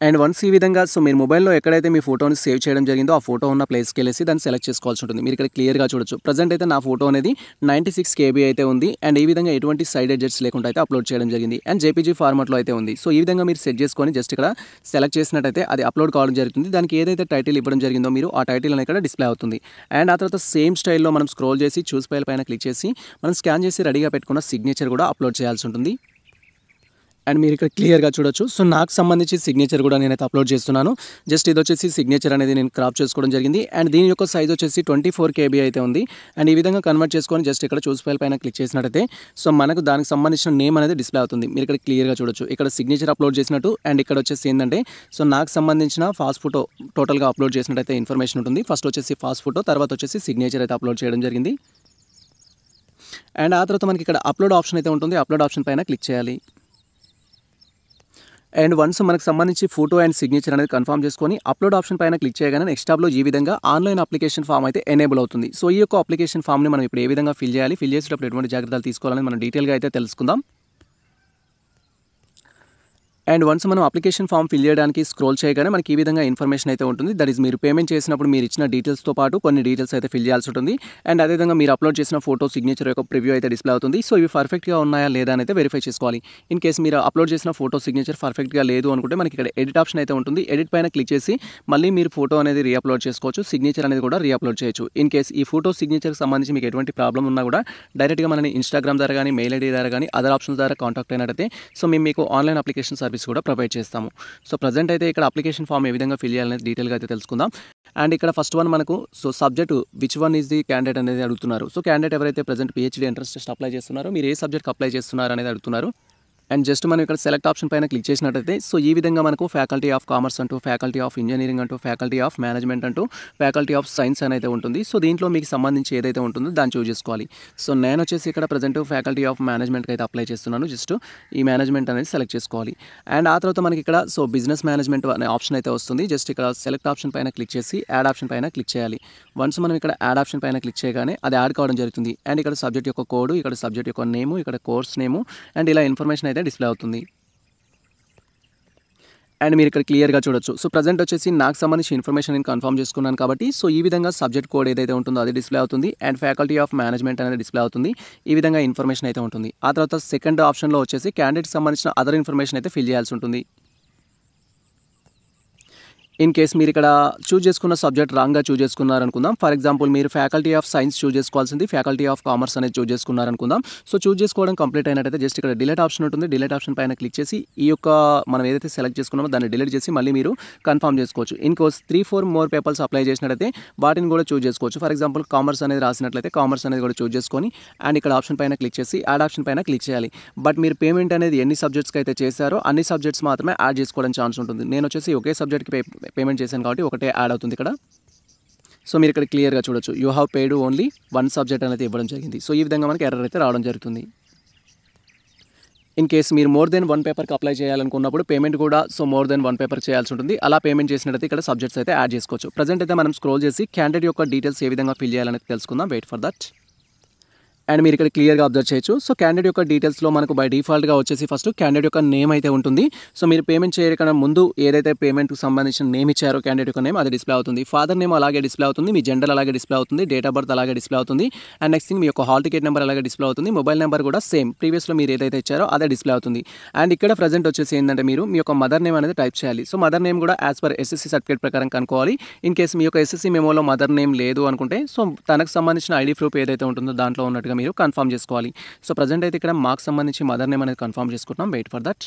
And once ఈ విధంగా సో మీరు మొబైల్లో ఎక్కడైతే మీ ఫోటోని సేవ్ చేయడం జరిగిందో ఆ ఫోటో ఉన్న ప్లేస్కి వెళ్ళేసి దాన్ని సెలెక్ట్ చేసుకోవాల్సి ఉంటుంది. మీరు ఇక్కడ క్లియర్గా చూడొచ్చు. ప్రజెంట్ అయితే నా ఫోటో అనేది 96 KB అయితే ఉంది అండ్ ఈ విధంగా ఎటువంటి సైడ్ ఎడ్జెట్స్ లేకుండా అయితే అప్లోడ్ చేయడం జరిగింది అండ్ జేపీజీ ఫార్మాట్లో అయితే ఉంది. సో ఈ విధంగా మీరు సెట్ చేసుకొని జస్ట్ ఇక్కడ సెలెక్ట్ చేసినట్టయితే అది అప్లోడ్ కావడం జరుగుతుంది. దానికి ఏదైతే టైటిల్ ఇవ్వడం జరిగిందో మీరు ఆ టైటిల్ అనేది ఇక్కడ డిస్ప్లే అవుతుంది. అండ్ ఆ తర్వాత సేమ్ స్టైల్లో మనం స్క్రోల్ చేసి చూస్ ఫైల్ పైన క్లిక్ చేసి మనం స్కాన్ చేసి రెడీగా పెట్టుకున్న సిగ్నేచర్ కూడా అప్లోడ్ చేయాల్సి ఉంటుంది. అండ్ మీరు ఇక్కడ క్లియర్గా చూడొచ్చు. సో నాకు సంబంధించి సిగ్నేచర్ కూడా నేనైతే అప్లోడ్ చేస్తున్నాను. జస్ట్ ఇది వచ్చేసి సిగ్నేచర్ అనేది నేను క్రాప్ చేసుకోవడం జరిగింది అండ్ దీని యొక్క సైజ్ వచ్చేసి 24 KB అయితే ఉంది. అండ్ ఈ విధంగా కన్వర్ట్ చేసుకొని జస్ట్ ఇక్కడ చూస్ ఫైల్ పైన క్లిక్ చేసినట్టయితే సో మనకు దానికి సంబంధించిన నేమ్ అనేది డిస్ప్లే అవుతుంది. మీరు ఇక్కడ క్లియర్గా చూడొచ్చు. ఇక్కడ సిగ్నేచర్ అప్లోడ్ చేసినట్టు అండ్ ఇక్కడ వచ్చేసి ఏంటంటే సో నాకు సంబంధించిన ఫాస్ట్ ఫోటో టోటల్గా అప్లోడ్ చేసినట్టయితే ఇన్ఫర్మేషన్ ఉంటుంది. ఫస్ట్ వచ్చేసి ఫాస్ట్ ఫోటో, తర్వాత వచ్చేసి సిగ్నేచర్ అయితే అప్లోడ్ చేయడం జరిగింది. అండ్ ఆ తర్వాత మనకి ఇక్కడ అప్లోడ్ ఆప్షన్ అయితే ఉంటుంది. అప్లోడ్ ఆప్షన్ పైన క్లిక్ చేయాలి. అండ్ వన్స్ మనకు సంబంధించి ఫోటో అండ్ సిగ్నేచర్ అనేది కన్ఫర్మ్ చేసుకొని అప్లోడ్ ఆప్షన్ పైన క్లిక్ చేయగానే నెక్స్ట్ టాబ్లో ఈ విధంగా ఆన్లైన్ అప్లికేషన్ ఫామ్ అయితే ఎనేబుల్ అవుతుంది. సో ఈ యొక్క అప్లికేషన్ ఫామ్ని మనం ఇప్పుడు ఏ విధంగా ఫిల్ చేయాలి, ఫిల్ చేసేటప్పుడు ఎటువంటి జాగ్రత్తలు తీసుకోవాలని మనం డీటెయిల్గా అయితే తెలుసుకుందాం. అండ్ వన్స్ మనం అప్లికేషన్ ఫామ్ ఫిల్ చేయడానికి స్క్రోల్ చేయగానే మనకి ఈ విధంగా ఇన్ఫర్మేషన్ అయితే ఉంటుంది. దట్ ఈస్ మీరు పేమెంట్ చేసినప్పుడు మీరు ఇచ్చిన డీటెయిల్స్తో పాటు కొన్ని డీటెయిల్స్ అయితే ఫిల్ చేయాల్సి ఉంటుంది. అండ్ అదేవిధంగా మీరు అప్లోడ్ చేసిన ఫోటో సిగ్నేచర్ యొక్క ప్రివ్యూ అయితే డిస్ప్లే అవుతుంది. సో ఇవి పర్ఫెక్ట్గా ఉన్నాయా లేదా అని అయితే వెరిఫై చేసుకోవాలి. ఇన్ కేసు మీరు అప్లోడ్ చేసిన ఫోటో సిగ్నేచర్ పర్ఫెక్ట్గా లేదు అనుకుంటే మనకి ఇక్కడ ఎడిట్ ఆప్షన్ అయితే ఉంటుంది. ఎడిట్ పైన క్లిక్ చేసి మళ్ళీ మీరు ఫోటో అనేది రీఅప్లోడ్ చేసుకోవచ్చు, సిగ్నేచర్ అనేది కూడా రీఅప్లోడ్ చేయొచ్చు. ఇన్ కేసు ఈ ఫోటో సిగ్నేచర్కి సంబంధించి మీకు ఎటువంటి ప్రాబ్లం ఉన్నా కూడా డైరెక్ట్గా మనని ఇన్స్టాగ్రామ్ ద్వారా కానీ మెయిల్ ఐడి ద్వారా కానీ అదర్ ఆప్షన్స్ ద్వారా కాంటాక్ట్ అయినట్టయితే సో మేము మీకు ఆన్లైన్ అప్లికేషన్ సర్వీస్ కూడా ప్రొవైడ్ చేస్తాము. సో ప్రజెంట్ అయితే ఇక్కడ అప్లికేషన్ ఫామ్ ఏ విధంగా ఫిల్ చేయాలనేది డీటెయిల్గా అయితే తెలుసుకుందాం. అండ్ ఇక్కడ ఫస్ట్ వన్ మనకు so subject which one is the candidate అనేది అడుగుతున్నారు. సో క్యాండిడేట్ ఎవరైతే present PhD entrance test apply చేస్తున్నారో మీరు ఏ సబ్జెక్ట్కి అప్లై చేస్తున్నారు అనేది అడుగుతున్నారు. అండ్ జస్ట్ మనం ఇక్కడ సెలెక్ట్ ఆప్షన్ పైన క్లిక్ చేసినట్టయితే సో ఈ విధంగా మనకు ఫ్యాకల్టీ ఆఫ్ కామర్స్ అంటూ, ఫ్యాకల్టీ ఆఫ్ ఇంజనీరింగ్ అంటూ, ఫ్యాకల్టీ ఆఫ్ మేనేజ్మెంట్ అంటూ, ఫ్యాకల్టీ ఆఫ్ సైన్స్ అనేది ఉంటుంది. సో దీంట్లో మీకు సంబంధించి ఏదైతే ఉంటుందో దాన్ని చూస్ చేసుకోవాలి. సో నేను వచ్చేసి ఇక్కడ ప్రజెంట్ ఫ్యాకల్టీ ఆఫ్ మేనేజ్మెంట్కి అయితే అప్లై చేస్తున్నాను. జస్ట్ ఈ మేనేజ్మెంట్ అనేది సెలెక్ట్ చేసుకోవాలి. అండ్ ఆ తర్వాత మనకి ఇక్కడ సో బిజినెస్ మేనేజ్మెంట్ అనే ఆప్షన్ అయితే వస్తుంది. జస్ట్ ఇక్కడ సెలెక్ట్ ఆప్షన్ పైన క్లిక్ చేసి యాడ్ ఆప్షన్ పైన క్లిక్ చేయాలి. వన్స్ మనం ఇక్కడ యాడ్ ఆప్షన్ పైన క్లిక్ చేయగానే అది యాడ్ కావడం జరుగుతుంది. అండ్ ఇక్కడ సబ్జెక్ట్ యొక్క కోడ్, ఇక్కడ సబ్జెక్ట్ యొక్క నేము, ఇక్కడ కోర్స్ నేము అండ్ ఇలా ఇన్ఫర్మేషన్ అయితే డిస్ప్లే అవుతుంది. అండ్ మీరు ఇక్కడ క్లియర్గా చూడొచ్చు. సో ప్రజెంట్ వచ్చేసి నాకు సంబంధించి ఇన్ఫర్మేషన్ నేను కన్ఫర్మ్ చేసుకున్నాను కాబట్టి సో ఈ విధంగా సబ్జెక్ట్ కోడ్ ఏదైతే ఉంటుందో అది డిస్ప్లే అవుతుంది అండ్ ఫ్యాకల్టీ ఆఫ్ మేనేజ్మెంట్ అనేది డిస్ప్లే అవుతుంది. ఈ విధంగా ఇన్ఫర్మేషన్ అయితే ఉంటుంది. ఆ తర్వాత సెకండ్ ఆప్షన్లో వచ్చేసి క్యాండిడేట్కి సంబంధించిన అదర్ ఇన్ఫర్మేషన్ అయితే ఫిల్ చేయాల్సి ఉంటుంది. ఇన్ కేస్ మీరు ఇక్కడ చూజ్ చేసుకున్న సబ్జెక్ట్ రాంగ్గా చూజ్ చేసుకున్నారనుకుందాం. ఫర్ ఎగ్జాంపుల్ మీరు ఫ్యాకల్టీ ఆఫ్ సైన్స్ చూజ్ చేసుకోవాల్సింది ఫ్యాకల్టీ ఆఫ్ కామర్స్ అనేది చూజ్ చేసుకున్నారనుకుందాం. సో చూజ్ చేసుకోవడం కంప్లీట్ అయినట్టయితే జస్ట్ ఇక్కడ డిలీట్ ఆప్షన్ ఉంటుంది. డిలీట్ ఆప్షన్ పైన క్లిక్ చేసి ఈ యొక్క మనం ఏదైతే సెలెక్ట్ చేసుకున్నామో దాన్ని డిలీట్ చేసి మళ్ళీ మీరు కన్ఫర్మ్ చేసుకోవచ్చు. In course 3-4 more papers apply చేసినట్టయితే వాటిని కూడా చూజ్ చేసుకోవచ్చు. ఫర్ ఎగ్జాంపుల్ కామర్స్ అనేది రాసినట్లయితే కామర్స్ అనేది కూడా చూజ్ చేసుకొని అండ్ ఇక్కడ ఆప్షన్ పైన క్లిక్ చేసి యాడ్ ఆప్షన్ పైన క్లిక్ చేయాలి. బట్ మీరు పేమెంట్ అనేది ఎన్ని సబ్జెక్ట్స్కి అయితే చేశారో అన్ని సబ్జెక్ట్స్ మాత్రమే యాడ్ చేసుకోవడం ఛాన్స్ ఉంటుంది. నేను వచ్చేసి ఒకే సబ్జెక్ట్కి పేమెంట్ చేశాను కాబట్టి ఒకటే యాడ్ అవుతుంది ఇక్కడ. సో మీరు ఇక్కడ క్లియర్గా చూడొచ్చు. You have paid only 1 subject అనేది ఇవ్వడం జరిగింది. సో ఈ విధంగా మనకి ఎర్రర్ అయితే రావడం జరుగుతుంది. ఇన్ కేస్ మీరు మోర్ దెన్ 1 పేపర్కి అప్లై చేయాలనుకున్నప్పుడు పేమెంట్ కూడా సో మోర్ దెన్ 1 పేపర్ చేయాల్సి ఉంటుంది. అలా పేమెంట్ చేసినట్టయితే ఇక్కడ సబ్జెక్ట్స్ అయితే యాడ్ చేసుకోవచ్చు. ప్రజెంట్ అయితే మనం స్క్రోల్ చేసి క్యాండిడేట్ యొక్క డీటెయిల్స్ ఏ విధంగా ఫిల్ చేయాలనేది తెలుసుకుందాం. Wait for that. అండ్ మీరు ఇక్కడ క్లియర్గా అబ్జర్వ్ చేయొచ్చు. సో క్యాండిడేట్ యొక్క డీటెయిల్స్లో మనకు బై డిఫాల్ట్గా వచ్చేసి ఫస్ట్ క్యాండిడేట్ యొక్క నేమ్ అయితే ఉంటుంది. సో మీరు పేమెంట్ చేయకన్నా ముందు ఏదైతే పేమెంట్కి సంబంధించిన నేమ్ ఇచ్చారో క్యాండిడేట్ యొక్క నేమ్ అది డిస్ప్లే అవుతుంది. ఫాదర్ నేమ్ అలాగే డిస్ప్లే అవుతుంది, మీ జెండర్ అలాగే డిస్ప్లే అవుతుంది, డేట్ ఆఫ్ బర్త్ అలాగే డిస్ప్లే అవుతుంది. అండ్ నెక్స్ట్ థింగ్ మీ యొక్క హాల్ టికెట్ నెంబర్ అలాగే డిస్ప్లే అవుతుంది. మొబైల్ నెంబర్ కూడా సేమ్ ప్రీవియస్లో మీరు ఏదైతే ఇచ్చారో అదే డిస్ప్లే అవుతుంది. అండ్ ఇక్కడ ప్రజెంట్ వచ్చేసి ఏంటంటే మీరు మీ యొక్క మదర్ నేమ్ అనేది టైప్ చేయాలి. సో మదర్ నేమ్ కూడా యాజ్ పర్ SSC సర్టిఫికేట్ ప్రకారం కనుక్కోవాలి. ఇన్ కేసు మీ యొక్క SSC మెమోలో మదర్ నేమ్ లేదు అనుకుంటే సో తనకు సంబంధించిన ID ప్రూఫ్ ఏదైతే ఉంటుందో దాంట్లో ఉన్నట్టుగా మీరు కన్ఫర్మ్ చేసుకోవాలి. సో ప్రజెంట్ అయితే ఇక్కడ మాకు సంబంధించి మదర్ నేమ్ అనేది కన్ఫర్మ్ చేసుకుంటున్నాం. Wait for that.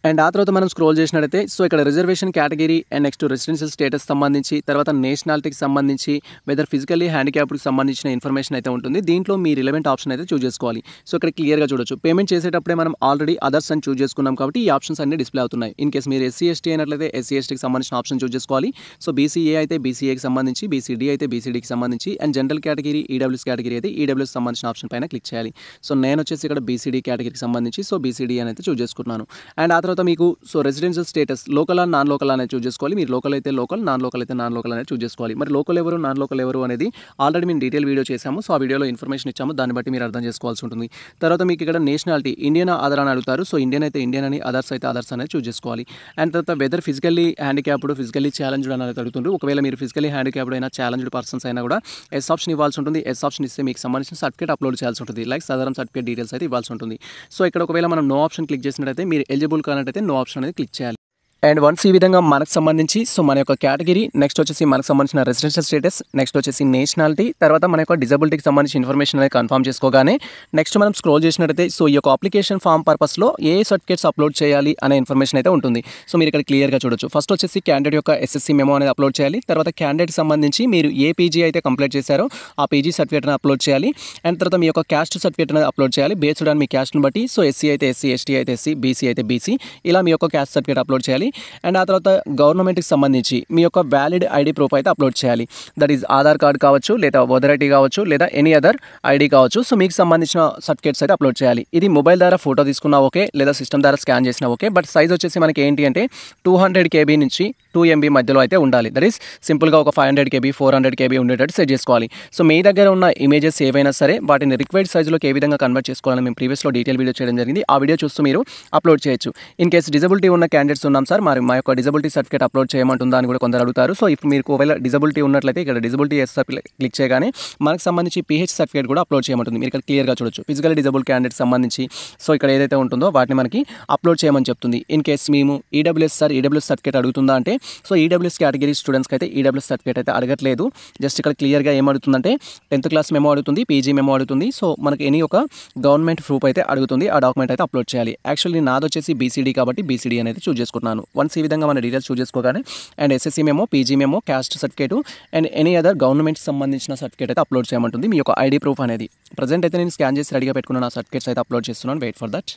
అండ్ ఆ తర్వాత మనం స్క్రోల్ చేసినట్టయితే సో ఇక్కడ reservation category and next residential status సంబంధించి తర్వాత నేషనాలిటీకి సంబంధించి వెదర్ ఫిజికల్లీ హ్యాండిక్యాప్డ్కి సంబంధించిన ఇన్ఫర్మేషన్ అయితే ఉంటుంది. దీంట్లో మీ రిలవెంట్ ఆప్షన్ అయితే చూస్ చేసుకోవాలి. సో ఇక్కడ క్లియర్గా చూడొచ్చు. పేమెంట్ చేసేటప్పుడే మనం ఆల్రెడీ అదర్స్ అని చూస్ చేసుకున్నాం కాబట్టి ఈ ఆప్షన్స్ అన్ని డిస్ప్లే అవుతున్నాయి. ఇన్ కేస్ మీరు ఎస్సీ ఎస్టీ అయినట్లయితే ఎస్సీ ఎస్టీకి సంబంధించిన ఆప్షన్ చూస్ చేసుకోవాలి. సో బీసీఏ అయితే బీసీఏకి సంబంధించి, బీసీడీ అయితే బీసీడీకి సంబంధించి and general category EWS category అయితే ఈడబ్ల్యూఎస్ సంబంధించిన ఆప్షన్ పైన క్లిక్ చేయాలి. సో నేను వచ్చేసి ఇక్కడ బీసీడీ కేటగిరీకి సంబంధించి సో బీసీడీ అని అయితే చూస్ చేసుకున్నాను. అండ్ ఆ తర్వాత మీకు so residential status local and non local అనేది చూస్ చేసుకోవాలి. మీరు లోకల్ అయితే లోకల్, నాన్ లోకల్ అయితే నాన్ లోకల్ అనేది చూస్ చేసుకోవాలి. మరి లోకల్ ఎవరు, నాన్ లోకల్ ఎవరు అనేది ఆల్రెడీ మేము డీటెయిల్ వీడియో చేసాము. సో ఆ వీడియోలో ఇన్ఫర్మేషన్ ఇచ్చాము. దాన్ని బట్టి మీరు అర్థం చేసుకోవాల్సి ఉంటుంది. తర్వాత మీకు ఇక్కడ నేషనాలిటీ ఇండియన్ అదర్ అని అడుగుతారు. సో ఇండియన్ అయితే ఇండియన్ అని, అదర్స్ అయితే అదర్స్ అనేది చూస్ చేసుకోవాలి. అండ్ తర్వాత whether physically handicapped, physically challenged అనేది అడుగుతుంటారు. ఒకవేళ మీరు ఫిజికల్లీ హ్యాండిక్యాప్డ్ అయినా, ఛాలెంజ్డ్ పర్సన్స్ అయినా కూడా ఎస్ ఆప్షన్ ఇవ్వాల్సి ఉంటుంది. ఎస్ ఆప్షన్ ఇస్తే మీకు సంబంధించిన సర్టిఫికేట్ అప్లోడ్ చేయాల్సి ఉంటుంది. లైక్ సాధారణ సర్టిఫికేట్ డీటెయిల్స్ అయితే ఇవ్వాల్సి ఉంటుంది. సో ఇక్కడ ఒకవేళ మనం నో ఆప్షన్ క్లిక్ చేసినట్టయితే మీరు ఎలిజిబుల్ కానట్టయితే నో ఆప్షన్ అనేది క్లిక్ చేయాలి. అండ్ వన్స్ ఈ విధంగా మనకు సంబంధించి సో మన యొక్క కేటగిరీ, నెక్స్ట్ వచ్చేసి మనకు సంబంధించిన రెసిడెన్షియల్ స్టేటస్, నెక్స్ట్ వచ్చేసి నేషనాలిటీ, తర్వాత మన యొక్క డిజబిలిటీకి సంబంధించిన ఇన్ఫర్మేషన్ అనేది కన్ఫర్మ్ చేసుకోగానే నెక్స్ట్ మనం స్క్రోల్ చేసినట్టయితే సో ఈ యొక్క అప్లికేషన్ ఫామ్ పర్పస్లో ఏ సర్టిఫికేట్స్ అప్లోడ్ చేయాలి అనే ఇన్ఫర్మేషన్ అయితే ఉంటుంది. సో మీరు ఇక్కడ క్లియర్గా చూడొచ్చు. ఫస్ట్ వచ్చేసి క్యాండిడేట్ యొక్క ఎస్ఎస్సీ మెమో అనేది అప్లోడ్ చేయాలి. తర్వాత క్యాండిడేట్కి సంబంధించి మీరు ఏ పీజీ అయితే కంప్లీట్ చేశారో ఆ పీజీ సర్టిఫికేట్ అనేది అప్లోడ్ చేయాలి. అండ్ తర్వాత మీ యొక్క క్యాస్ట్ సర్టిఫికేట్ అనేది అప్లోడ్ చేయాలి. బేస్డ్ ఆన్ మీ క్యాస్ట్ని బట్టి సో ఎస్సీ అయితే ఎస్సీ, ఎస్టీ అయితే ఎస్సీ, బీసీ అయితే బీసీ, ఇలా మీ యొక్క క్యాస్ట్ సర్టిఫికేట్ అప్లోడ్ చేయాలి. అండ్ ఆ తర్వాత గవర్నమెంట్కి సంబంధించి మీ యొక్క వ్యాలిడ్ ఐడి ప్రూఫ్ అయితే అప్లోడ్ చేయాలి. దట్ ఈజ్ ఆధార్ కార్డ్ కావచ్చు, లేదా ఓటర్ ఐడి కావచ్చు, లేదా ఎనీ అదర్ ఐడి కావచ్చు. సో మీకు సంబంధించిన సర్టిఫికేట్స్ అయితే అప్లోడ్ చేయాలి. ఇది మొబైల్ ద్వారా ఫోటో తీసుకున్నా ఓకే, లేదా సిస్టమ్ ద్వారా స్కాన్ చేసినా ఓకే. బట్ సైజ్ వచ్చేసి మనకి ఏంటి అంటే 200 KB నుంచి 2 MB మధ్యలో అయితే ఉండాలి. దట్ ఈస్ సింపుల్గా ఒక 500 KB, 400 KB ఉండేటట్టు సెట్ చేసుకోవాలి. సో మీ దగ్గర ఉన్న ఇమేజెస్ ఏవైనా సరే వాటిని రిక్వైర్డ్ సైజులోకి ఏ విధంగా కన్వర్ట్ చేసుకోవాలని మేము ప్రీవియస్లో డీటెయిల్ వీడియో చేయడం జరిగింది. ఆ వీడియో చూస్తూ మీరు అప్లోడ్ చేయొచ్చు. ఇన్ కేసు డిజబిలిటీ ఉన్న క్యాండిడేట్స్ ఉన్నాం సార్, మరి మా యొక్క డిజబిలిటీ సర్టిఫికేట్ అప్లోడ్ చేయమంటుందా అని కూడా కొందరు అడుగుతారు. సో ఇప్పుడు మీకు ఒకవేళ డిజబిలిటీ ఉన్నట్లయితే ఇక్కడ డిజబిలిటీ ఎస్ క్లిక్ చేయగానే మనకు సంబంధించి PH సర్టిఫికేట్ కూడా అప్లోడ్ చేయమంటుంది. మీరు ఇక్కడ క్లియర్గా చూడొచ్చు. ఫిజికల్ డిజబుల్ క్యాండిడేట్ సంబంధించి సో ఇక్కడ ఏదైతే ఉంటుందో వాటిని మనకి అప్లోడ్ చేయమని చెప్తుంది. ఇన్ కేస్ మేము ఈడబ్ల్యూఎస్ సర్టిఫికేట్ అడుగుతుందా అంటే సో ఈడబ్ల్యూఎస్ కేటగిరీ స్టూడెంట్స్కి అయితే ఈడబ్ల్యూఎస్ సర్టిఫికేట్ అయితే అడగట్లేదు. జస్ట్ ఇక్కడ క్లియర్గా ఏమడుగుతుందంటే 10th క్లాస్ మెమో అడుగుతుంది, పీజీ మెమో అడుగుతుంది. సో మనకి ఎనీ ఒక గవర్నమెంట్ ప్రూఫ్ అయితే అడుగుతుంది. ఆ డాక్యుమెంట్ అయితే అప్లోడ్ చేయాలి. యాక్చువల్లీ నాది వచ్చేసి బీసీడీ కాబట్టి బీసీడీ అనేది చూస్ చేసుకున్నాను. వన్స్ ఈ విధంగా మన డీటెయిల్స్ చూస్ చేసుకోగానే and SSC memo, PG memo, caste certificate and any other government సంబంధించిన సర్టిఫికేట్ అయితే అప్లోడ్ చేయమంటుంది. మీ యొక్క ఐడి ప్రూఫ్ అనేది ప్రజెంట్ అయితే నేను స్కాన్ చేసి రెడీగా పెట్టుకున్న నా సర్టిఫికేట్స్ అయితే అప్లోడ్ చేస్తున్నాను. Wait for that.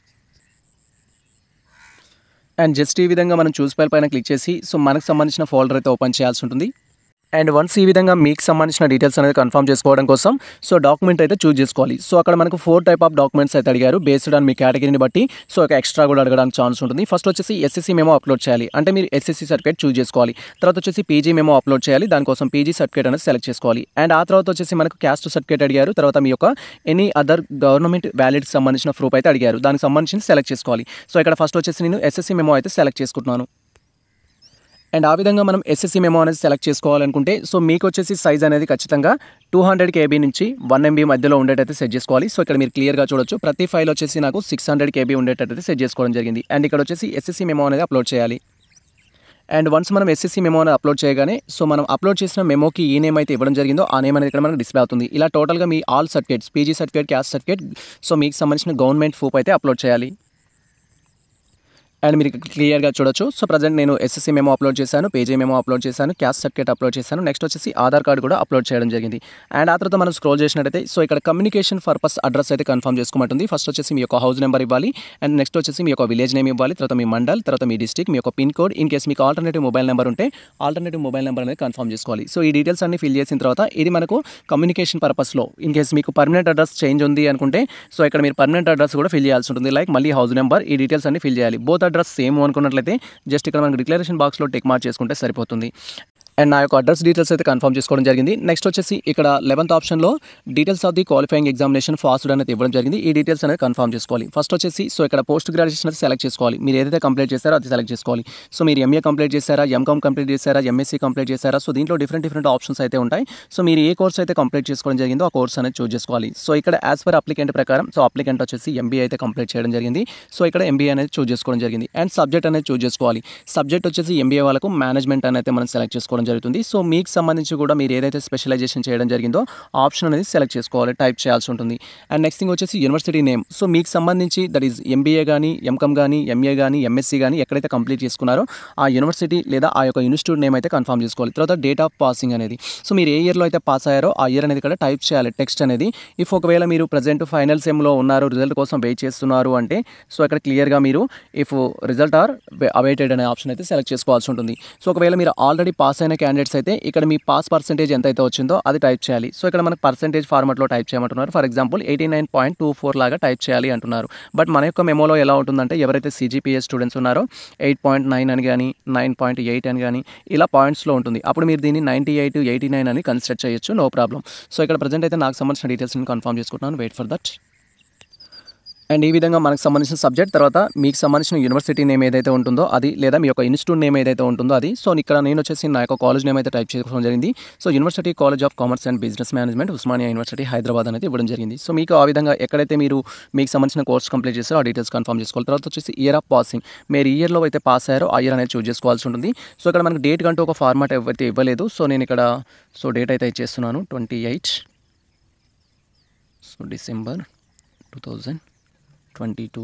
And just ఈ విధంగా మనం చూస్ ఫైల్ పైన క్లిక్ చేసి సో మనకు సంబంధించిన ఫోల్డర్ అయితే ఓపెన్ చేయాల్సి ఉంటుంది. అండ్ వన్స్ ఈ విధంగా మీకు సంబంధించిన డీటెయిల్స్ అనేది కన్ఫర్మ్ చేసుకోవడం కోసం సో డాక్యుమెంట్ అయితే చూస్ చేసుకోవాలి. సో అక్కడ మనకు 4 టైప్ ఆఫ్ డాక్యుమెంట్స్ అయితే అడిగారు. బేస్డ్ ఆన్ మీ కేటగిరీని బట్టి సో ఒక ఎక్స్ట్రా కూడా అడగడానికి ఛాన్స్ ఉంటుంది. ఫస్ట్ వచ్చేసి ఎస్ఎస్సీ మెమో అప్లోడ్ చేయాలి. అంటే మీరు ఎస్ఎస్సీ సర్టిఫికేట్ చూస్ చేసుకోవాలి. తర్వాత వచ్చేసి పీజీ మెమో అప్లోడ్ చేయాలి. దానికోసం పీజీ సర్టిఫికేట్ అనేది సెలెక్ట్ చేసుకోవాలి. అండ్ ఆ తర్వాత వచ్చేసి మనకు క్యాస్ట్ సర్టిఫికేట్ అడిగారు. తర్వాత మీ యొక్క ఎనీ అదర్ గవర్నమెంట్ వ్యాలిడ్కి సంబంధించిన ప్రూఫ్ అయితే అడిగారు. దానికి సంబంధించి సెలెక్ట్ చేసుకోవాలి. సో ఇక్కడ ఫస్ట్ వచ్చేసి నేను ఎస్ఎస్సీ మెమో అయితే సెలెక్ట్ చేసుకుంటున్నాను. అండ్ ఆ విధంగా మనం ఎస్ఎస్సీ మెమో అనేది సెలెక్ట్ చేసుకోవాలనుకుంటే సో మీకు వచ్చేసి సైజ్ అనేది ఖచ్చితంగా 200 KB నుంచి 1 MB మధ్యలో ఉండేటైతే సెట్ చేసుకోవాలి. సో ఇక్కడ మీరు క్లియర్గా చూడొచ్చు. ప్రతి ఫైల్ వచ్చేసి నాకు 600 KB ఉండేటైతే సెట్ చేసుకోవడం జరిగింది. అండ్ ఇక్కడ వచ్చేసి ఎస్ఎస్సీ మెమో అనేది అప్లోడ్ చేయాలి. అండ్ వన్స్ మనం ఎస్ఎస్సీ మెమో అనేది అప్లోడ్ చేయగానే సో మనం అప్లోడ్ చేసిన మెమోకి ఏ నేమ్ అయితే ఇవ్వడం జరిగిందో ఆ నేమ్ అనేది ఇక్కడ మనకు డిస్ప్లే అవుతుంది. ఇలా టోటల్గా మీ all certificates, PG certificate, caste certificate so మీకు సంబంధించిన గవర్నమెంట్ ప్రూఫ్ అయితే అప్లోడ్ చేయాలి. అండ్ మీరు క్లియర్గా చూడొచ్చు. సో ప్రజెంట్ నేను ఎస్ఎస్సీ మెమో అప్లోడ్ చేశాను, పేజీ మెమో అప్లోడ్ చేశాను, క్యాస్ట్ సర్టిఫికేట్ అప్లోడ్ చేశాను. నెక్స్ట్ వచ్చేసి ఆధార్ కార్డు కూడా అప్లోడ్ చేయడం జరిగింది. అండ్ ఆ తర్వాత మనం స్క్రోల్ చేసినట్టయితే సో ఇక్కడ కమ్యూనికేషన్ పర్పస్ అడ్రస్ అయితే కన్ఫర్మ్ చేసుకోమంటుంది. ఫస్ట్ వచ్చేసి మీ యొక్క హౌస్ నెంబర్ ఇవ్వాలి. అండ్ నెక్స్ట్ వచ్చేసి మీ యొక్క విలేజ్ నేమ్ ఇవ్వాలి. తర్వాత మీ మండల్, తర్వాత మీ డిస్ట్రిక్ట్, మీ యొక్క పిన్ కోడ్. ఇన్ కేసు మీకు ఆల్టర్నేటివ్ మొబైల్ నెంబర్ ఉంటే ఆల్టర్నేటివ్ మొబైల్ నెంబర్ అనేది కన్ఫర్మ్ చేసుకోవాలి. సో ఈ డీటెయిల్స్ అన్ని ఫిల్ చేసిన తర్వాత ఇది మనకు కమ్యూనికేషన్ పర్పస్లో ఇన్ కేసు మీకు పర్మనెంట్ అడ్రస్ చేంజ్ ఉంది అనుకుంటే సో ఇక్కడ మీరు పర్మనెంట్ అడ్రస్ కూడా ఫిల్ చేయాల్సి ఉంటుంది. లైక్ మళ్ళీ హౌస్ నెంబర్, ఈ డీటెయిల్స్ అన్ని ఫిల్ చేయాలి. బోత్ అడ్రస్ సేమ్ అనుకున్నట్లయితే జస్ట్ ఇక్కడ మనకు డిక్లరేషన్ బాక్స్లో టిక్ మార్క్ చేసుకుంటే సరిపోతుంది. అండ్ నా యొక్క అడ్రస్ డీటెయిల్స్ అయితే కన్ఫర్మ్ చేసుకోవడం జరిగింది. నెక్స్ట్ వచ్చేసి ఇక్కడ 11th ఆప్షన్లో details of the qualifying examination passed అనేది ఇవ్వడం జరిగింది. ఈ డీటెయిల్స్ అనేది కన్ఫర్మ్ చేసుకోవాలి. ఫస్ట్ వచ్చేసి సో ఇక్కడ పోస్ట్ గ్రాడ్యుయేషన్ అయితే సెలెక్ట్ చేసుకోవాలి. మీరు ఏదైతే కంప్లీట్ చేస్తారో అది సెలెక్ట్ చేసుకోవాలి. సో మీరు ఎంఏ కంప్లీట్ చేశారా, ఎంకామ్ కంప్లీట్ చేశారా, ఎంఎస్సీ కంప్లీట్ చేశారా, సో దీంట్లో డిఫరెంట్ ఆప్షన్స్ అయితే ఉంటాయి. సో మీరు ఏ కోర్స్ అయితే కంప్లీట్ చేసుకోవడం జరిగిందో ఆ కోర్స్ అనేది చూస్ చేసుకోవాలి. సో ఇక్కడ యాజ్ పర్ అప్లికెంట్ ప్రకారం సో అప్లికెంట్ వచ్చేసి ఎంబీఏ అయితే కంప్లీట్ చేయడం జరిగింది. సో ఇక్కడ ఎంబీఏ అనేది చూస్ చేసుకోవడం జరిగింది. అండ్ సబ్జెక్ట్ అనేది చూస్ చేసుకోవాలి. సబ్జెక్ట్ వచ్చేసి ఎంబీఏ వాళ్ళకు మేనేజ్మెంట్ అనేది మనం సెలెక్ట్ చేసుకోవడం జరుగుతుంది. సో మీకు సంబంధించి కూడా మీరు ఏదైతే స్పెషలైజేషన్ చేయడం జరిగిందో ఆప్షన్ అనేది సెలెక్ట్ చేసుకోవాలి, టైప్ చేయాల్సి ఉంటుంది. అండ్ నెక్స్ట్ థింగ్ వచ్చేసి యూనివర్సిటీ నేమ్. సో మీకు సంబంధించి దట్ ఈజ్ ఎంబీఏ కానీ, ఎంకామ్ కానీ, ఎంఏ కానీ, ఎంఎస్సీ కానీ ఎక్కడైతే కంప్లీట్ చేసుకున్నారో ఆ యూనివర్సిటీ లేదా ఆ యొక్క ఇన్స్టిట్యూట్ నేమ్ అయితే కన్ఫర్మ్ చేసుకోవాలి. తర్వాత డేట్ ఆఫ్ పాసింగ్ అనేది, సో మీరు ఏ ఇయర్లో అయితే పాస్ అయ్యారో ఆ ఇయర్ అనేది ఇక్కడ టైప్ చేయాలి, టెక్స్ట్ అనేది. ఇఫ్ ఒకవేళ మీరు ప్రజెంట్ ఫైనల్ సెమ్లో ఉన్నారు, రిజల్ట్ కోసం వెయిట్ చేస్తున్నారు అంటే సో ఇక్కడ క్లియర్గా మీరు ఇఫ్ రిజల్ట్ ఆర్ అవైటెడ్ అనే ఆప్షన్ అయితే సెలెక్ట్ చేసుకోవాల్సి ఉంటుంది. సో ఒకవేళ మీరు ఆల్రెడీ పాస్ అయిన క్యాండిడేట్స్ అయితే ఇక్కడ మీ పాస్ పర్సెంటేజ్ ఎంత అయితే వచ్చిందో అది టైప్ చేయాలి. సో ఇక్కడ మనకు పర్సెంటేజ్ ఫార్మాట్లో టైప్ చేయమంటున్నారు. ఫర్ ఎగ్జాంపుల్ 89.24 లాగా టైప్ చేయాలి అంటున్నారు. బట్ మన యొక్క మెమోలో ఎలా ఉంటుందంటే ఎవరైతే CGPA స్టూడెంట్స్ ఉన్నారో 8.9 అని కానీ 9.8 అని కానీ ఇలా పాయింట్స్లో ఉంటుంది. అప్పుడు మీరు దీన్ని 98, 89 అని కన్సిడర్ చేయొచ్చు, నో ప్రాబ్లం. సో ఇక్కడ ప్రజెంట్ అయితే నాకు సంబంధించిన డీటెయిల్స్ని కన్ఫర్మ్ చేసుకుంటున్నాను, వెయిట్ ఫర్ దట్. అండ్ ఈ విధంగా మనకు సంబంధించిన సబ్జెక్ట్, తర్వాత మీకు సంబంధించిన యూనివర్సిటీ నేమ్ ఏదైతే ఉంటుందో అది, లేదా మీ యొక్క ఇన్స్టిట్యూట్ నేమ్ ఏదైతే ఉంటుందో అది. సో ఇక్కడ నేను వచ్చేసి నా యొక్క కాలేజ్ నేమ్ అయితే టైప్ చేసుకోవడం జరిగింది. So university college of commerce and business management, Osmania university, Hyderabad అనేది ఇవ్వడం జరిగింది. సో మీకు ఆ విధంగా ఎక్కడైతే మీరు మీకు సంబంధించిన కోర్స్ కంప్లీట్ చేస్తారో ఆ డీటెయిల్స్ కన్ఫర్మ్ చేసుకోవాలి. తర్వాత వచ్చేసి ఇయర్ ఆఫ్ పాసింగ్, మీరు ఇయర్లో అయితే పాస్ అయ్యారో ఆ ఇయర్ అనేది చూస్ చేసుకోవాల్సి ఉంటుంది. సో ఇక్కడ మనకు డేట్ కంటూ ఒక ఫార్మాట్ అయితే ఇవ్వలేదు. సో నేను ఇక్కడ డేట్ అయితే ఇచ్చేస్తున్నాను 28 డిసెంబర్ 2022.